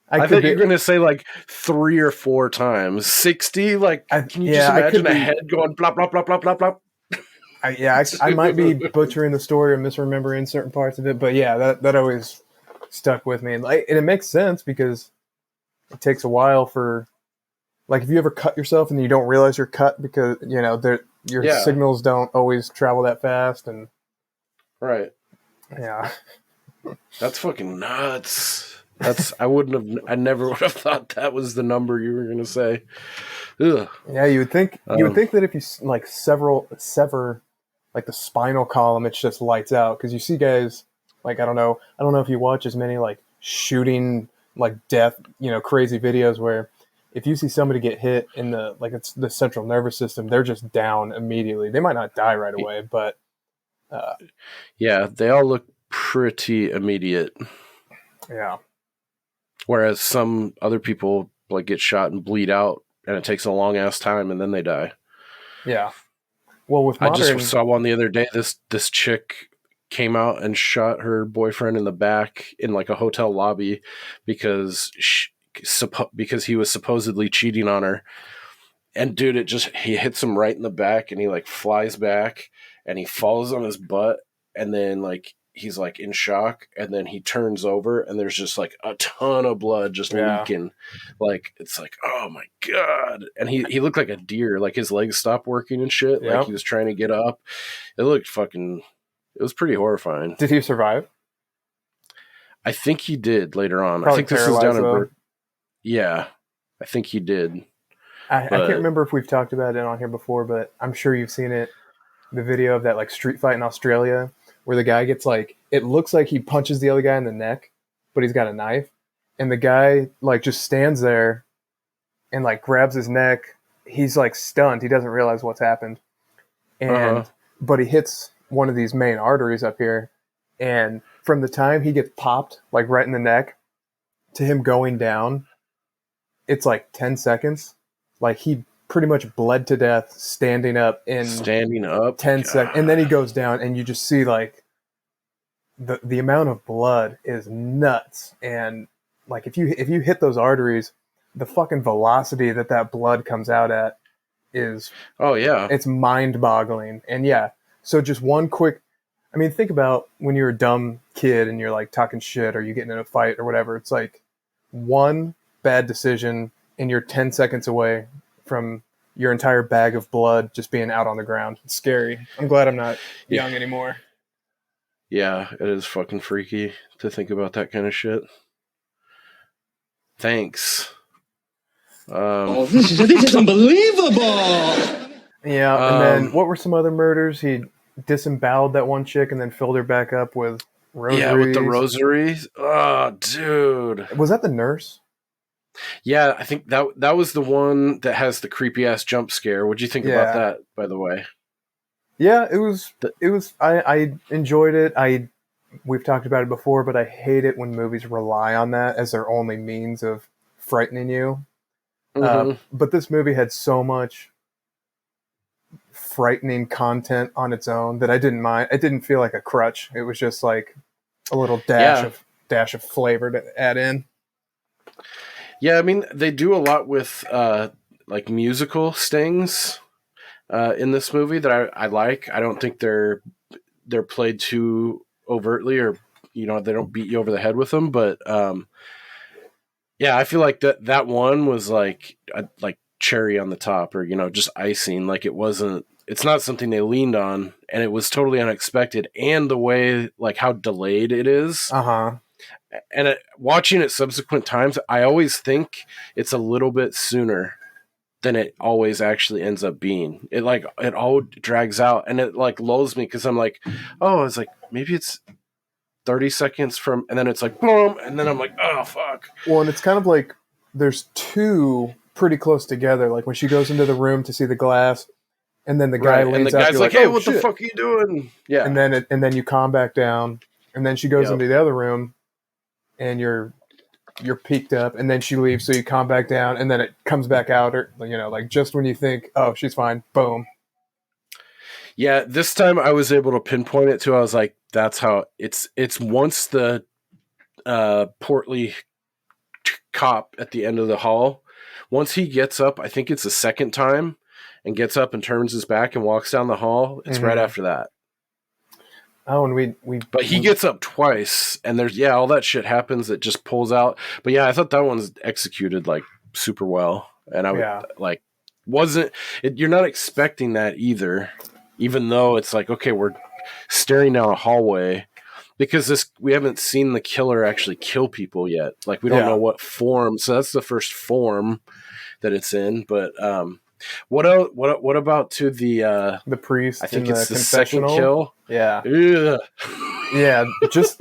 I thought you were going to say like 3 or 4 times. 60? Like, can you just imagine a head going blop, blop, blop, blop, blop, blop? I might be butchering the story or misremembering certain parts of it, but yeah, that always stuck with me. And it makes sense because it takes a while for, like, if you ever cut yourself and you don't realize you're cut because, you know, your signals don't always travel that fast. And right. Yeah. That's fucking nuts. I never would have thought that was the number you were going to say. Ugh. Yeah, you would think that if you like sever like the spinal column, it just lights out, because you see guys like I don't know if you watch as many like shooting like death, you know, crazy videos where if you see somebody get hit in it's the central nervous system, they're just down immediately. They might not die right away, but yeah, they all look pretty immediate. Yeah. Whereas some other people like get shot and bleed out, and it takes a long ass time, and then they die. Yeah. Well, with modern... I just saw one the other day. This chick came out and shot her boyfriend in the back in like a hotel lobby because he was supposedly cheating on her. And dude, he hits him right in the back, and he like flies back, and he falls on his butt, and then like he's like in shock, and then he turns over, and there's just like a ton of blood just leaking. Like, it's like, oh my God. And he looked like a deer, like his legs stopped working and shit. Like he was trying to get up. It was pretty horrifying. Did he survive? I think he did later on. Probably I think this is down in yeah, I think he did. I can't remember if we've talked about it on here before, but I'm sure you've seen it. The video of that like street fight in Australia where the guy gets like, it looks like he punches the other guy in the neck, but he's got a knife. And the guy like just stands there and like grabs his neck. He's like stunned. He doesn't realize what's happened. And, but he hits one of these main arteries up here. And from the time he gets popped, like right in the neck, to him going down, it's like 10 seconds. Like he pretty much bled to death standing up 10 seconds. And then he goes down, and you just see like the amount of blood is nuts. And like if you hit those arteries, the fucking velocity that blood comes out at is it's mind-boggling. And yeah, so just one quick, I mean, think about when you're a dumb kid and you're like talking shit or you get in a fight or whatever. It's like one bad decision and you're 10 seconds away from your entire bag of blood just being out on the ground. It's scary. I'm glad I'm not young anymore. Yeah, it is fucking freaky to think about that kind of shit. Thanks. This is unbelievable. Yeah, and then what were some other murders? He disemboweled that one chick and then filled her back up with rosaries. Yeah, with the rosaries. Oh, dude. Was that the nurse? Yeah, I think that was the one that has the creepy ass jump scare. What'd you think about that, by the way? Yeah, it was. I enjoyed it. We've talked about it before, but I hate it when movies rely on that as their only means of frightening you. But this movie had so much frightening content on its own that I didn't mind. It didn't feel like a crutch. It was just like a little dash of flavor to add in. Yeah, I mean, they do a lot with like musical stings in this movie that I like. I don't think they're played too overtly or they don't beat you over the head with them. But yeah, I feel like that one was like cherry on the top, or just icing. Like it's not something they leaned on, and it was totally unexpected. And the way, like, how delayed it is. And watching it subsequent times, I always think it's a little bit sooner than it always actually ends up being. It all drags out, and it like lulls me because I'm like, oh, it's like maybe it's 30 seconds from, and then it's like boom, and then I'm like, oh fuck. Well, and it's kind of like there's two pretty close together. Like when she goes into the room to see the glass, and then the guy leans and the up, guy's you're like, hey, oh, what shit. the fuck are you doing? Yeah, and then you calm back down, and then she goes into the other room, and you're peeked up, and then she leaves, so you calm back down, and then it comes back out, or like just when you think, oh, she's fine, boom. Yeah, this time I was able to pinpoint it too. I was like, that's how it's once the portly cop at the end of the hall, once he gets up, I think it's the second time, and gets up and turns his back and walks down the hall, it's right after that. Oh, and but he gets up twice, and there's all that shit happens that just pulls out. But yeah, I thought that one's executed like super well, and I would like you're not expecting that either, even though it's like, okay, we're staring down a hallway, because we haven't seen the killer actually kill people yet. Like we don't know what form, so that's the first form that it's in. But what else? What about to the priest? I think it's the second kill. Yeah. Ugh. Yeah, just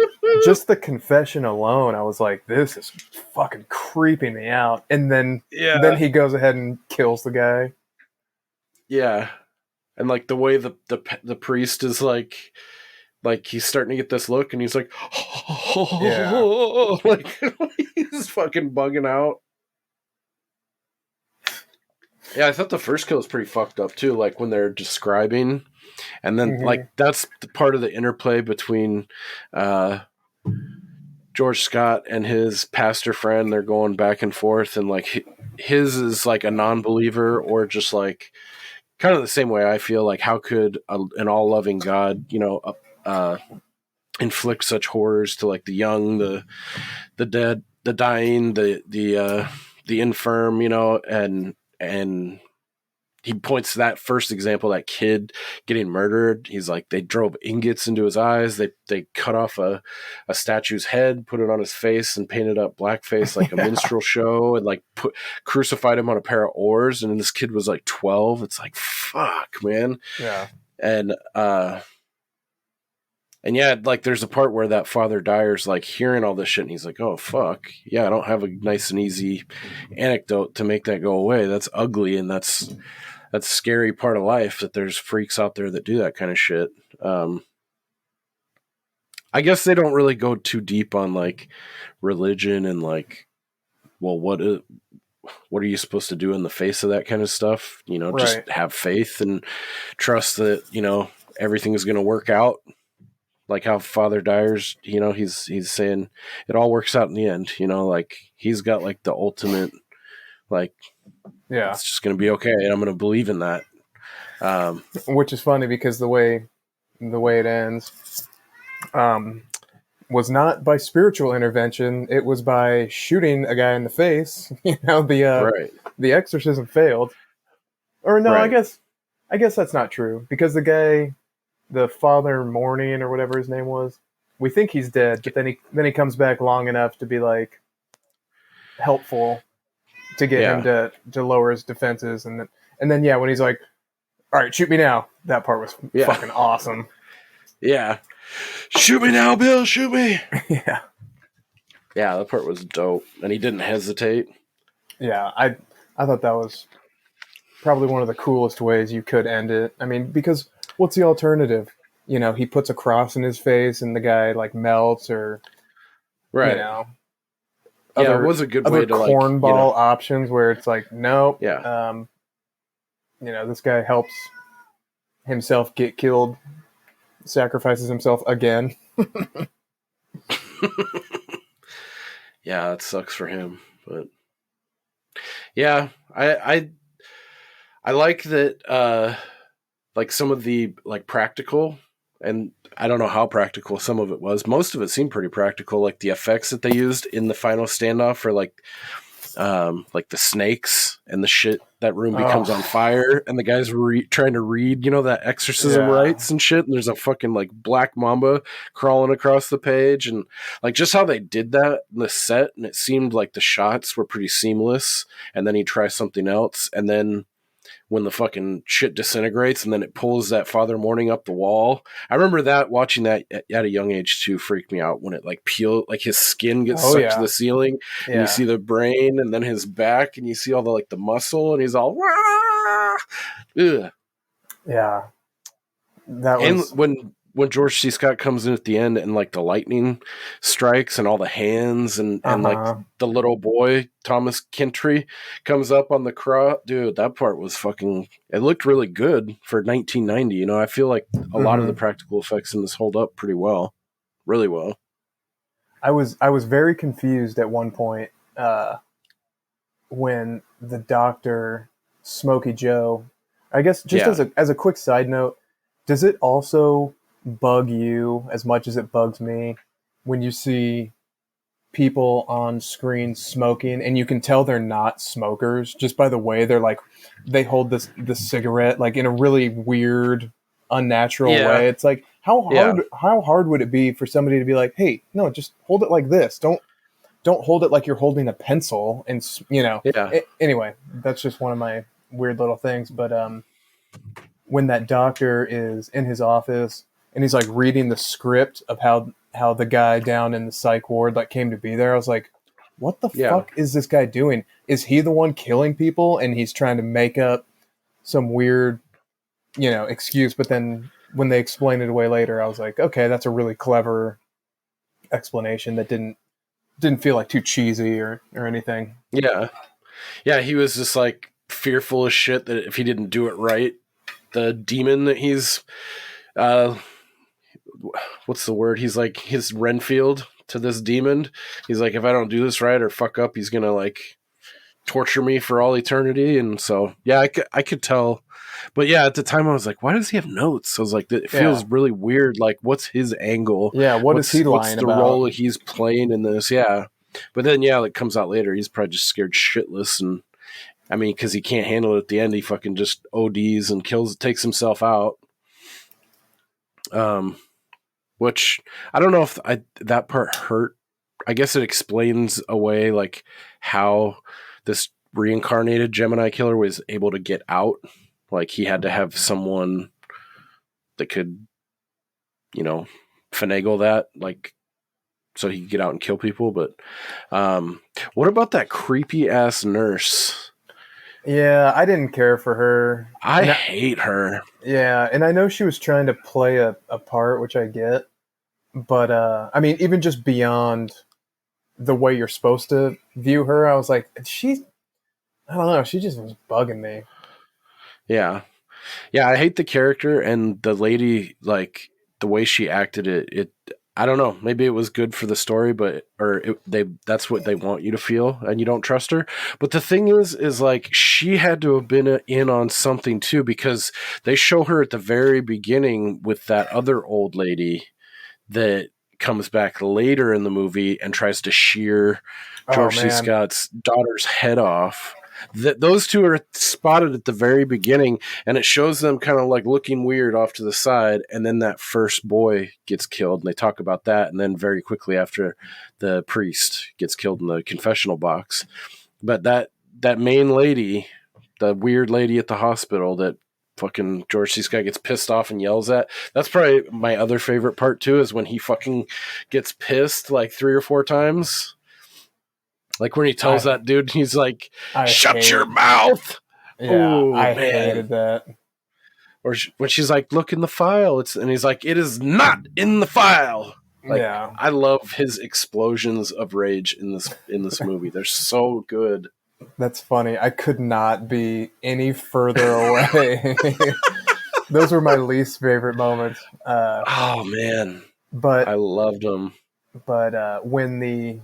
the confession alone, I was like, this is fucking creeping me out. And then he goes ahead and kills the guy. Yeah. And like the way the priest is like he's starting to get this look, and he's like, like he's fucking bugging out. Yeah, I thought the first kill was pretty fucked up too, like when they're describing. And then, like, that's the part of the interplay between George Scott and his pastor friend. They're going back and forth, and like his is like a non-believer, or just like kind of the same way I feel. Like, how could an all-loving God, inflict such horrors to like the young, the dead, the dying, the infirm, and he points to that first example, that kid getting murdered. He's like, they drove ingots into his eyes. They cut off a statue's head, put it on his face, and painted up blackface like a minstrel show, and like crucified him on a pair of oars. And this kid was like 12. It's like, fuck, man. Yeah. And yeah, like there's a part where that Father Dyer's like hearing all this shit, and he's like, oh fuck, yeah, I don't have a nice and easy anecdote to make that go away. That's ugly, and that's a scary part of life, that there's freaks out there that do that kind of shit. I guess they don't really go too deep on like religion and like, well, what are you supposed to do in the face of that kind of stuff? Just have faith and trust that, everything is going to work out. Like how Father Dyer's, he's saying it all works out in the end, like he's got like the ultimate, like, yeah, it's just going to be okay, and I'm going to believe in that. Which is funny because the way it ends was not by spiritual intervention; it was by shooting a guy in the face. The exorcism failed, or no? Right. I guess that's not true, because the guy, the Father Morning or whatever his name was, we think he's dead, but then he comes back long enough to be like helpful to get him to lower his defenses, and then when he's like, all right, shoot me now, that part was fucking awesome. Yeah, shoot me now, Bill, shoot me. Yeah that part was dope, and he didn't hesitate. I thought that was probably one of the coolest ways you could end it. I mean, because what's the alternative? He puts a cross in his face and the guy like melts, or it was a good way to cornball options where it's like, nope. Yeah. This guy helps himself get killed, sacrifices himself again. Yeah, that sucks for him, but yeah, I like that. Like some of the like practical And I don't know how practical some of it was. Most of it seemed pretty practical, like the effects that they used in the final standoff for like the snakes and the shit. That room becomes on fire, and the guy's trying to read, that exorcism rites and shit. And there's a fucking like black mamba crawling across the page, and like just how they did that in the set. And it seemed like the shots were pretty seamless. And then he tries something else, and then when the fucking shit disintegrates and then it pulls that Father Morning up the wall. I remember that watching that at a young age too freaked me out when it like peeled, like his skin gets sucked to the ceiling and you see the brain and then his back and you see all the like the muscle and he's all ugh. Yeah. That was... And when George C. Scott comes in at the end and like the lightning strikes and all the hands and like the little boy, Thomas Kintry, comes up on the cross, dude, that part was fucking, it looked really good for 1990. I feel like a lot of the practical effects in this hold up pretty well, really well. I was very confused at one point when the doctor, Smokey Joe, I guess just as a quick side note, does it also bug you as much as it bugs me when you see people on screen smoking and you can tell they're not smokers just by the way they're like, they hold this cigarette like in a really weird, unnatural way? It's like, how hard would it be for somebody to be like, hey, no, just hold it like this. Don't hold it like you're holding a pencil. And anyway, that's just one of my weird little things. But when that doctor is in his office and he's like reading the script of how the guy down in the psych ward like came to be there, I was like, what the fuck is this guy doing? Is he the one killing people and he's trying to make up some weird, excuse? But then when they explained it away later, I was like, okay, that's a really clever explanation that didn't feel like too cheesy or anything. Yeah, he was just like fearful as shit that if he didn't do it right, the demon that he's what's the word? He's like his Renfield to this demon. He's like, if I don't do this right or fuck up, he's gonna like torture me for all eternity. And so, yeah, I could tell. But yeah, at the time I was like, why does he have notes? I was like, it feels really weird. Like, what's his angle? Yeah, what's he lying what's the about? role that he's playing in this? Yeah. But then, it comes out later. He's probably just scared shitless. And I mean, because he can't handle it at the end, he fucking just ODs and takes himself out. Which I don't know if that part hurt. I guess it explains away like how this reincarnated Gemini killer was able to get out. Like he had to have someone that could, finagle that, like, so he could get out and kill people. But what about that creepy ass nurse? Yeah, I didn't care for her. I hate her. Yeah, and I know she was trying to play a part, which I get. But, I mean, even just beyond the way you're supposed to view her, I was like, I don't know, she just was bugging me. Yeah. Yeah, I hate the character and the lady, like, the way she acted it I don't know, maybe it was good for the story, but that's what they want you to feel, and you don't trust her. But the thing is like, she had to have been in on something too, because they show her at the very beginning with that other old lady that comes back later in the movie and tries to shear George C. Scott's daughter's head off. Those two are spotted at the very beginning, and it shows them kind of like looking weird off to the side, and then that first boy gets killed, and they talk about that, and then very quickly after, the priest gets killed in the confessional box. But that main lady, the weird lady at the hospital that fucking George C. Scott gets pissed off and yells at, that's probably my other favorite part too, is when he fucking gets pissed like 3 or 4 times. Like when he tells that dude, he's like, shut your mouth. Yeah, I hated that. Or when she's like, look in the file. And he's like, it is not in the file. Like, yeah. I love his explosions of rage in this movie. They're so good. That's funny. I could not be any further away. Those were my least favorite moments. Oh man, but I loved them. But when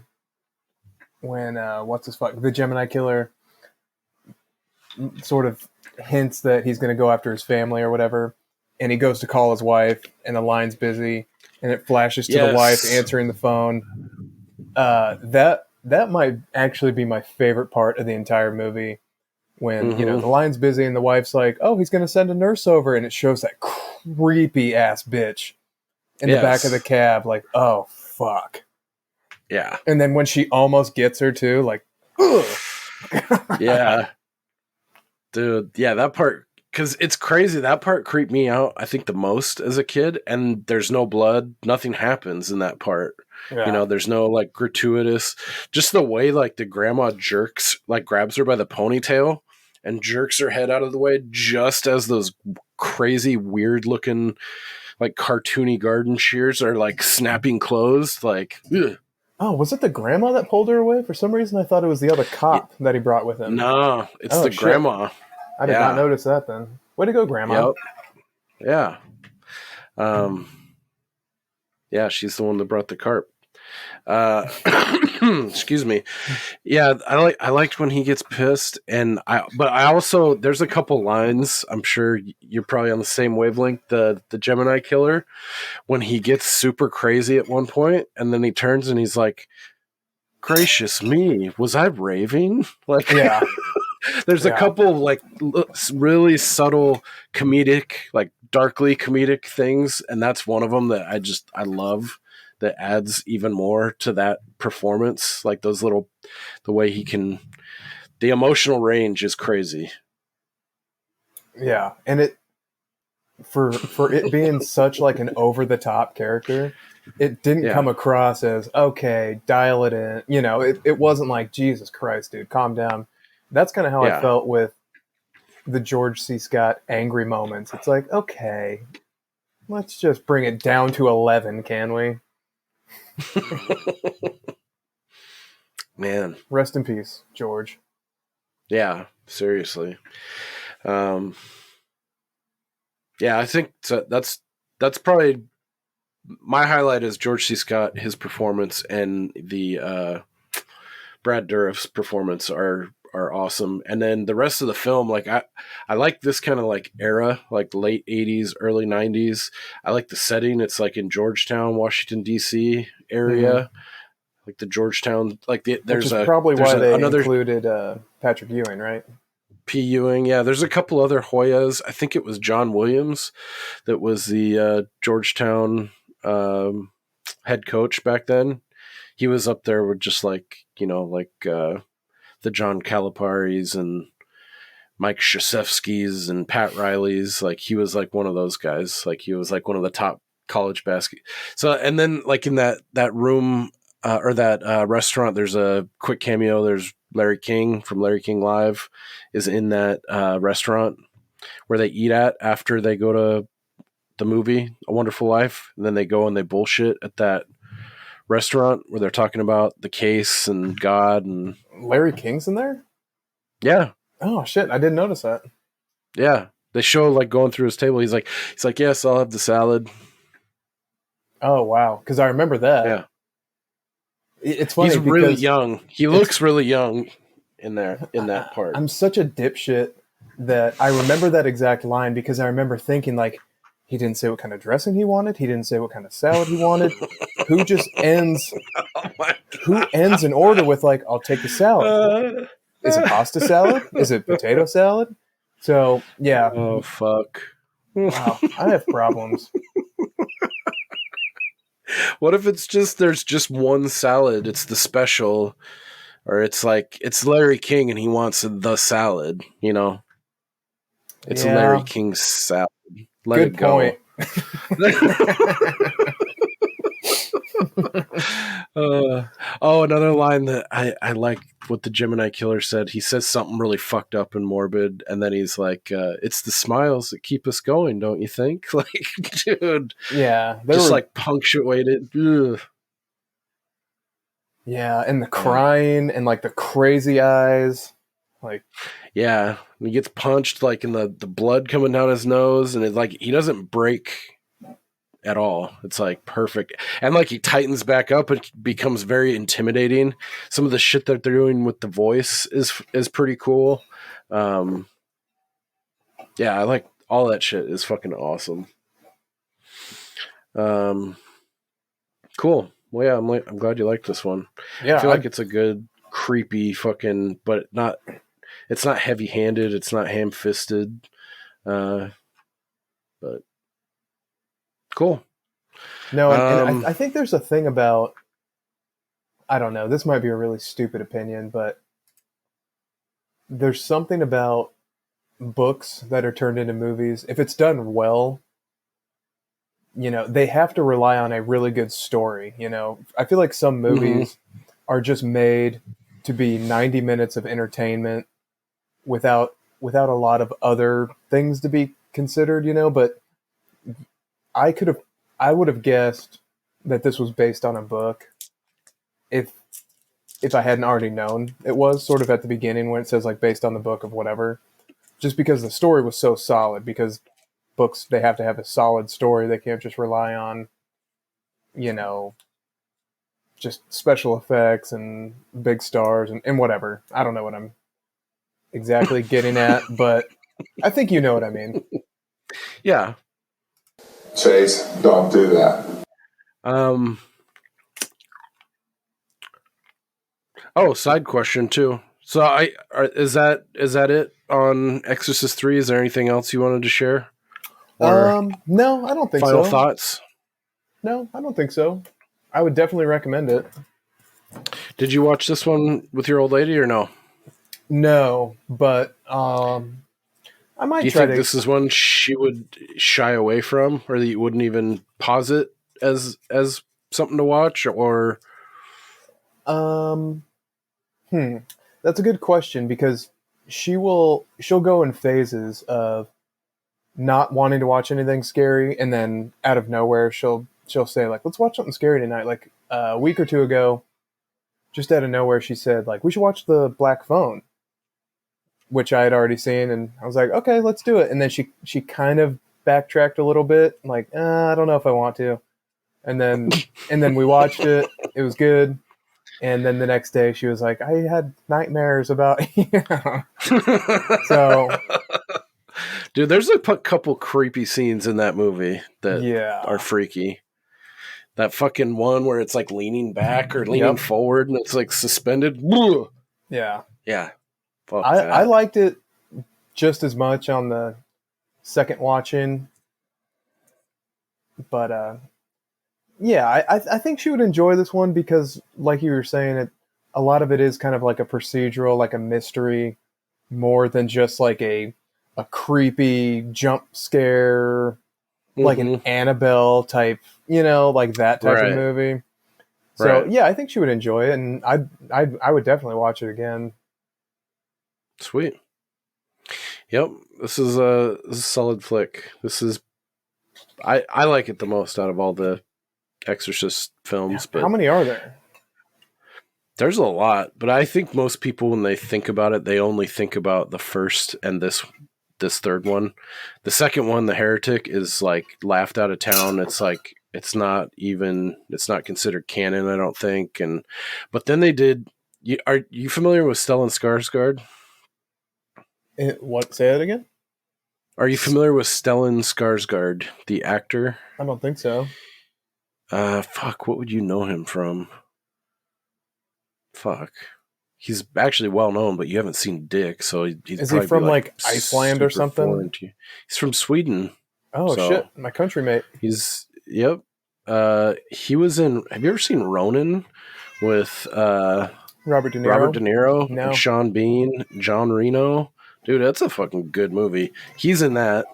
what's his fuck, the Gemini killer sort of hints that he's going to go after his family or whatever, and he goes to call his wife, and the line's busy, and it flashes to the Yes. wife answering the phone. That might actually be my favorite part of the entire movie. When the line's busy and the wife's like, "Oh, he's going to send a nurse over," and it shows that creepy ass bitch in the back of the cab, like, "Oh fuck." Yeah. And then when she almost gets her too, like, ugh. Yeah. Dude, yeah, that part, because it's crazy. That part creeped me out, I think, the most as a kid. And there's no blood. Nothing happens in that part. Yeah. There's no, like, gratuitous. Just the way, like, the grandma jerks, like, grabs her by the ponytail and jerks her head out of the way just as those crazy, weird-looking, like, cartoony garden shears are, like, snapping closed. Like, ugh. Oh, was it the grandma that pulled her away? For some reason, I thought it was the other cop that he brought with him. No, it's the shit. grandma. I did not notice that then. Way to go, grandma. Yep. Yeah. Yeah, she's the one that brought the carp. Excuse me. Yeah, I liked when he gets pissed, but I also, there's a couple lines, I'm sure you're probably on the same wavelength, the Gemini killer, when he gets super crazy at one point, and then he turns and he's like, gracious me, was I raving? Like, Yeah. there's a couple like really subtle comedic, like darkly comedic things, and that's one of them that I love, that adds even more to that performance. Like those little, the way the emotional range is crazy. Yeah, and it for it being such like an over the top character, it didn't come across as, okay, dial it in. It wasn't like, Jesus Christ, dude, calm down. That's kind of how I felt with the George C. Scott angry moments. It's like, okay, let's just bring it down to 11, can we? Man, rest in peace, George. Yeah, seriously. Yeah, I think that's probably my highlight is George C. Scott, his performance, and the Brad Dourif's performance are awesome. And then the rest of the film, like I like this kind of like era, like late 80s, early 90s. I like the setting. It's like in Georgetown, Washington, D.C. area. Like the Georgetown, like there's probably why they included Patrick Ewing, right? P. Ewing, yeah. There's a couple other Hoyas. I think it was John Williams that was the Georgetown head coach back then. He was up there with just like, the John Caliparis and Mike Krzyzewski's and Pat Riley's. Like he was like one of those guys. Like he was like one of the top college basket. So, and then like in that room or that restaurant, there's a quick cameo. There's Larry King from Larry King Live is in that restaurant where they eat at after they go to the movie A Wonderful Life. And then they go and they bullshit at that restaurant where they're talking about the case and God. And Larry King's in there? Yeah. Oh shit, I didn't notice that. Yeah. They show like going through his table. He's like, yes, I'll have the salad. Oh wow. Because I remember that. Yeah. It's funny. He's really young. He looks really young in that part. I'm such a dipshit that I remember that exact line because I remember thinking like, he didn't say what kind of dressing he wanted. He didn't say what kind of salad he wanted. Who just ends? Who ends an order with like, I'll take the salad. Is it pasta salad? Is it potato salad? So yeah. Oh fuck. Wow, I have problems. What if there's just one salad? It's the special, or it's like it's Larry King and he wants the salad. It's a Larry King salad. Let Good it go. Point. Another line that I like what the Gemini killer said. He says something really fucked up and morbid, and then he's like, it's the smiles that keep us going, don't you think? Like, dude. Yeah. Just like punctuated. Ugh. Yeah, and the crying and like the crazy eyes. Like, yeah, he gets punched like in the blood coming down his nose, and it's like he doesn't break at all. It's like perfect, and like he tightens back up. It becomes very intimidating. Some of the shit that they're doing with the voice is pretty cool. Yeah, I all that shit is fucking awesome. Cool. Well, yeah, I'm glad you liked this one. Yeah, I feel like it's a good, creepy fucking, but not. It's not heavy-handed. It's not ham-fisted. But cool. No, and I think there's a thing about, I don't know, this might be a really stupid opinion, but there's something about books that are turned into movies. If it's done well, you know, they have to rely on a really good story. You know, I feel like some movies are just made to be 90 minutes of entertainment without a lot of other things to be considered, you know, but I would have guessed that this was based on a book if I hadn't already known it was, sort of at the beginning when it says like based on the book of whatever, just because the story was so solid. Because books, they have to have a solid story. They can't just rely on, you know, just special effects and big stars and whatever. I don't know what I'm exactly getting at, but I think you know what I mean. Yeah. Chase, don't do that. Oh, side question too. So is that it on Exorcist III? Is there anything else you wanted to share? Or no, I don't think final so. thoughts? No, I don't think so. I would definitely recommend it. Did you watch this one with your old lady or no? No, but I might Do you try think to. this is one she would shy away from, or that you wouldn't even pause it as something to watch? Or That's a good question, because she'll go in phases of not wanting to watch anything scary, and then out of nowhere she'll say like, let's watch something scary tonight. Like a week or two ago, just out of nowhere, she said like, we should watch The Black Phone, which I had already seen, and I was like, okay, let's do it. And then she kind of backtracked a little bit, like, I don't know if I want to. And then we watched it. It was good. And then the next day she was like, I had nightmares about So dude, there's a couple creepy scenes in that movie that yeah. are freaky. That fucking one where it's like leaning back or leaning forward and it's like suspended. Yeah. Yeah. Fuck I liked it just as much on the second watching. But yeah, I think she would enjoy this one because, like you were saying, a lot of it is kind of like a procedural, like a mystery, more than just like a creepy jump scare, like an Annabelle type, you know, like that type of movie. So yeah, I think she would enjoy it, and I would definitely watch it again. Sweet. Yep, this is a solid flick. This is I like it the most out of all the Exorcist films. But how many are there? There's a lot, but I think most people, when they think about it, they only think about the first and this third one. The second one, The Heretic, is like laughed out of town. It's like it's not considered canon, I don't think. But then they did. Are you familiar with Stellan Skarsgård? What? Say that again. Are you familiar with Stellan Skarsgård, the actor? I don't think so. Fuck, what would you know him from? Fuck. He's actually well known, but you haven't seen Dick, so he's Is he from like Iceland or something? He's from Sweden. Oh shit, my country mate. Yep. He was in. Have you ever seen Ronin with Robert De Niro? Robert De Niro, No. Sean Bean, John Reno. Dude, that's a fucking good movie. He's in that.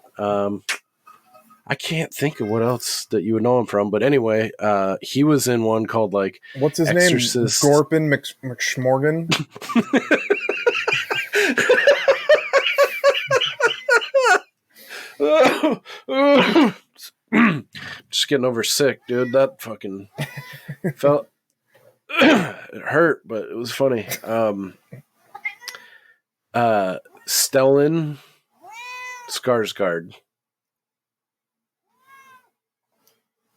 I can't think of what else that you would know him from, but anyway, he was in one called like what's his Exorcist. Name? Gorpin McSmorgan. Just getting over sick, dude. That fucking felt it hurt, but it was funny. Stellan Skarsgård.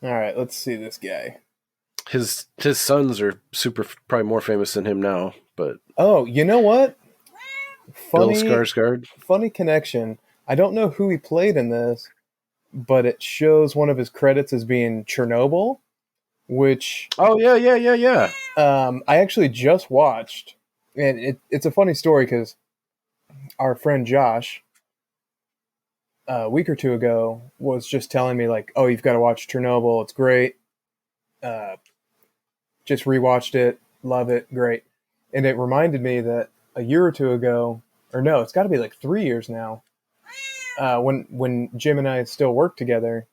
All right, let's see this guy. His sons are probably more famous than him now, but oh, you know what? Bill Skarsgård. Funny connection. I don't know who he played in this, but it shows one of his credits as being Chernobyl, which Oh yeah. I actually just watched, and it's a funny story because our friend Josh, a week or two ago, was just telling me like, "Oh, you've got to watch Chernobyl. It's great. Uh, just rewatched it, love it, great." And it reminded me that a year or two ago, or no, it's got to be like 3 years now. When Jim and I still worked together,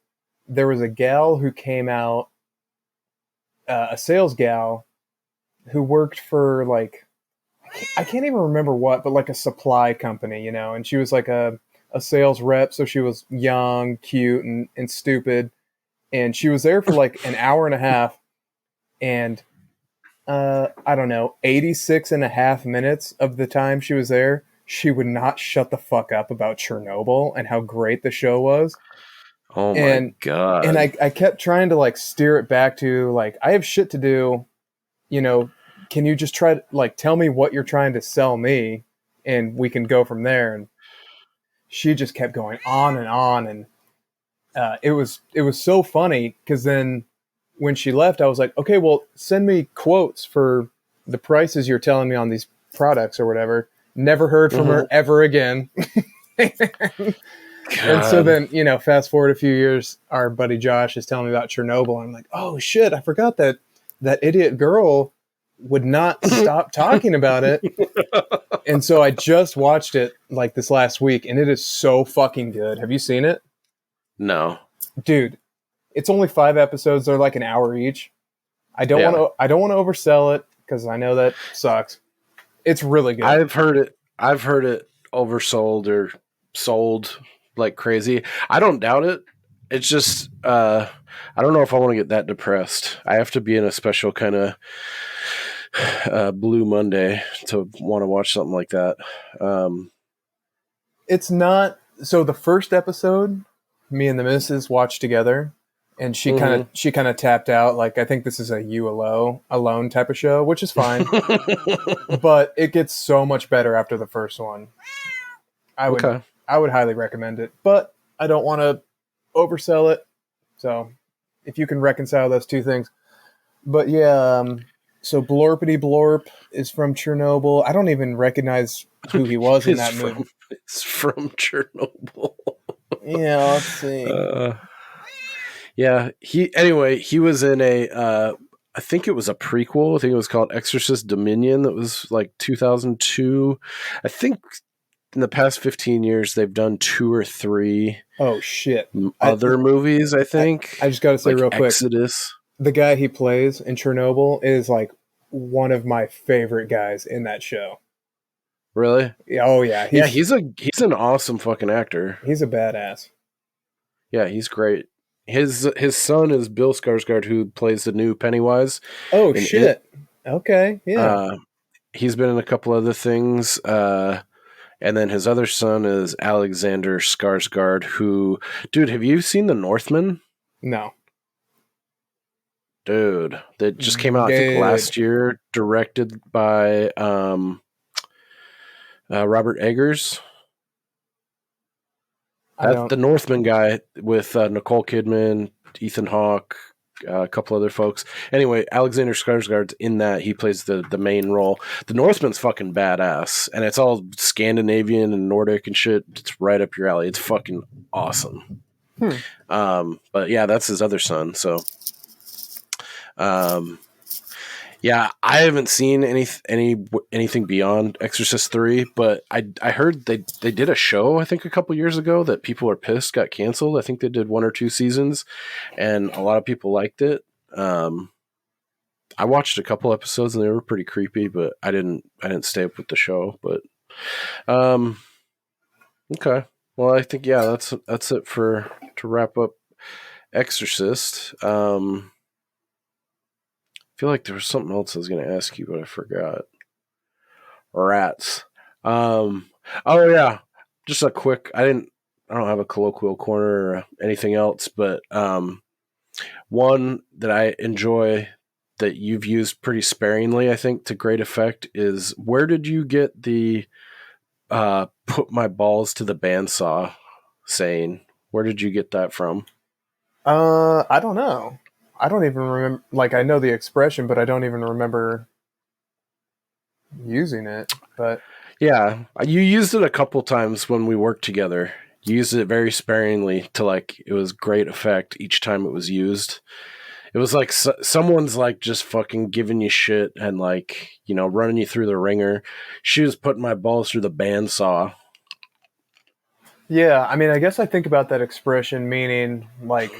there was a gal who came out, a sales gal who worked for like I can't even remember what, but like a supply company, you know, and she was like a sales rep, so she was young, cute, and stupid. And she was there for like an hour and a half, and I don't know, 86 and a half minutes of the time she was there, she would not shut the fuck up about Chernobyl and how great the show was. Oh my And god. I kept trying to like steer it back to like, I have shit to do, you know, can you just try to like tell me what you're trying to sell me and we can go from there. And she just kept going on and on, and it was so funny because then when she left, I was like, okay, well, send me quotes for the prices you're telling me on these products or whatever. Never heard from her ever again. And so then, you know, fast forward a few years, our buddy Josh is telling me about Chernobyl. And I'm like, oh shit, I forgot that idiot girl would not stop talking about it. And so I just watched it like this last week, and it is so fucking good. Have you seen it? No. Dude, it's only 5 episodes. They're like an hour each. I don't Yeah. want to oversell it because I know that sucks. It's really good. I've heard it oversold or sold like crazy. I don't doubt it. It's just I don't know if I want to get that depressed. I have to be in a special kind of Blue Monday to want to watch something like that. It's not. So the first episode, me and the missus watched together, and she kind of tapped out. Like, I think this is a you alone type of show, which is fine. But it gets so much better after the first one. I would highly recommend it, but I don't want to oversell it. So if you can reconcile those two things. But yeah, so Blorpity Blorp is from Chernobyl. I don't even recognize who he was in that movie. It's from Chernobyl. Yeah, let's see. Yeah, he was in a I think it was a prequel. I think it was called Exorcist Dominion. That was like 2002. I think in the past 15 years they've done 2 or 3 oh shit other movies, I think. I just got to say like real quick, Exodus. The guy he plays in Chernobyl is like one of my favorite guys in that show. Really? Oh yeah. He's an awesome fucking actor. He's a badass. Yeah, he's great. His son is Bill Skarsgård, who plays the new Pennywise. Oh shit! It. Okay, yeah. He's been in a couple other things, and then his other son is Alexander Skarsgård. Who, dude, have you seen The Northman? No. Dude, that just came out I think last year, directed by Robert Eggers. That's the Northman guy with Nicole Kidman, Ethan Hawke, a couple other folks. Anyway, Alexander Skarsgård's in that. He plays the main role. The Northman's fucking badass, and it's all Scandinavian and Nordic and shit. It's right up your alley. It's fucking awesome. But yeah, that's his other son. So, yeah, I haven't seen anything beyond Exorcist III, but I heard they did a show I think a couple years ago that people are pissed got canceled. I think they did 1 or 2 seasons, and a lot of people liked it. I watched a couple episodes and they were pretty creepy, but I didn't stay up with the show. But okay, well I think that's it to wrap up Exorcist. I feel like there was something else I was going to ask you, but I forgot. Rats. Oh yeah, just a quick. I don't have a colloquial corner or anything else, but one that I enjoy that you've used pretty sparingly, I think, to great effect is, where did you get the put my balls to the bandsaw? saying. Where did you get that from? I don't know. I don't even remember. Like, I know the expression, but I don't even remember using it. But Yeah, you used it a couple times when we worked together. You used it very sparingly to like, it was great effect each time it was used. It was like someone's like just fucking giving you shit and like, you know, running you through the ringer. She was putting my balls through the bandsaw. yeah, I mean, I guess I think about that expression meaning like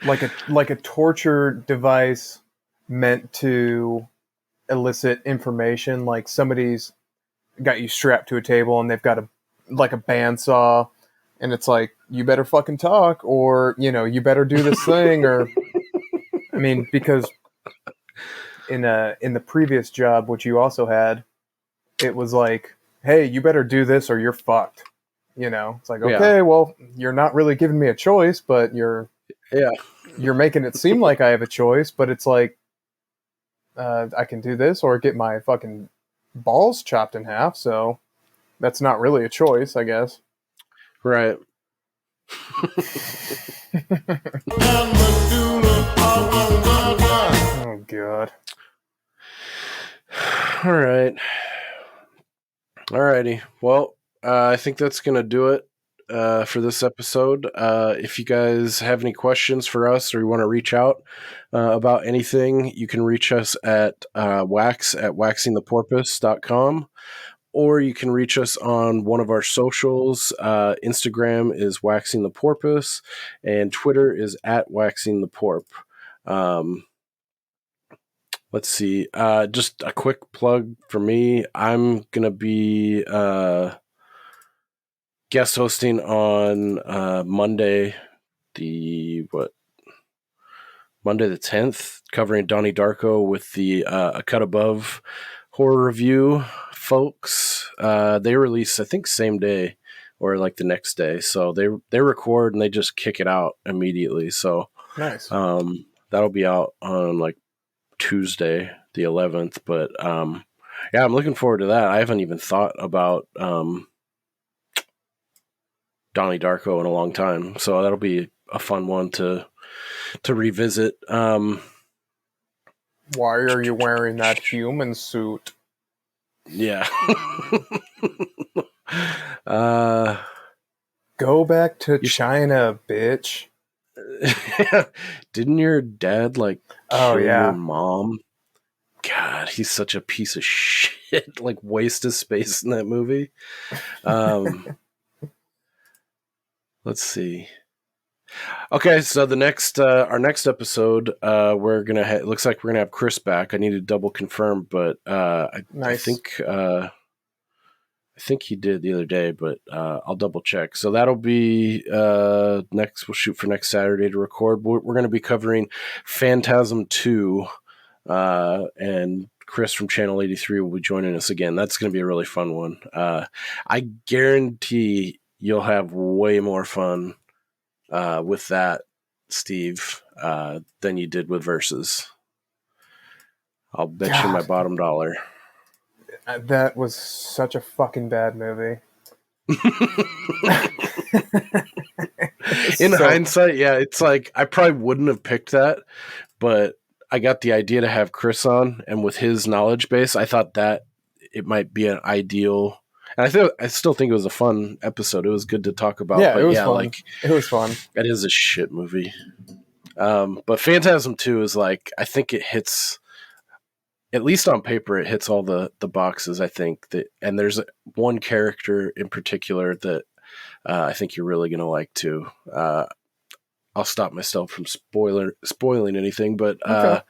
like a torture device meant to elicit information. Like somebody's got you strapped to a table and they've got a bandsaw, and it's like, you better fucking talk, or you know, you better do this thing, or I mean, because in the previous job, which you also had, it was like, hey, you better do this or you're fucked. You know, it's like, okay, well, you're not really giving me a choice, but you're making it seem like I have a choice, but it's like, I can do this or get my fucking balls chopped in half, so that's not really a choice, I guess. Right. Oh, God. All right. Alrighty. Well, I think that's going to do it for this episode. If you guys have any questions for us or you want to reach out about anything, you can reach us at waxingtheporpoise.com, or you can reach us on one of our socials. Instagram is Waxing the Porpoise, and Twitter is at Waxing the Porp. Let's see. Just a quick plug for me. I'm going to be guest hosting on Monday the 10th, covering Donnie Darko with the A Cut Above horror review folks. They release, I think, same day or like the next day. So they record and they just kick it out immediately. So nice. That'll be out on like Tuesday the 11th, but yeah, I'm looking forward to that. I haven't even thought about Donnie Darko in a long time, so that'll be a fun one to revisit. Why are you wearing that human suit? Yeah. Go back to China, bitch. Didn't your dad like kill yeah, your mom? God, he's such a piece of shit. Like, waste of space in that movie. Let's see. Okay, so the next our next episode, we're gonna it looks like we're gonna have Chris back. I need to double confirm, but nice. I think he did the other day, but I'll double check. So that'll be next. We'll shoot for next Saturday to record. We're going to be covering Phantasm 2, and Chris from Channel 83 will be joining us again. That's going to be a really fun one. I guarantee you'll have way more fun with that, Steve, than you did with Versus. I'll bet you my bottom dollar. That was such a fucking bad movie. In hindsight, yeah, it's like I probably wouldn't have picked that, but I got the idea to have Chris on, and with his knowledge base, I thought that it might be an ideal. And I still think it was a fun episode. It was good to talk about. Yeah, but it was yeah, fun. like It was fun. It is a shit movie. But Phantasm 2 is like, I think it hits, at least on paper, it hits all the boxes, I think. And there's one character in particular that I think you're really going to like, too. I'll stop myself from spoiling anything, but okay.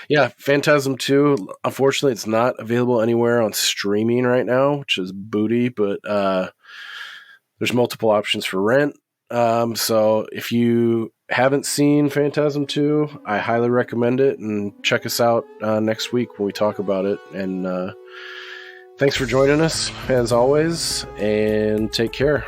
Yeah, Phantasm 2, unfortunately, it's not available anywhere on streaming right now, which is booty, but there's multiple options for rent. So if you haven't seen Phantasm 2, I highly recommend it, and check us out next week when we talk about it. And thanks for joining us, as always, and take care.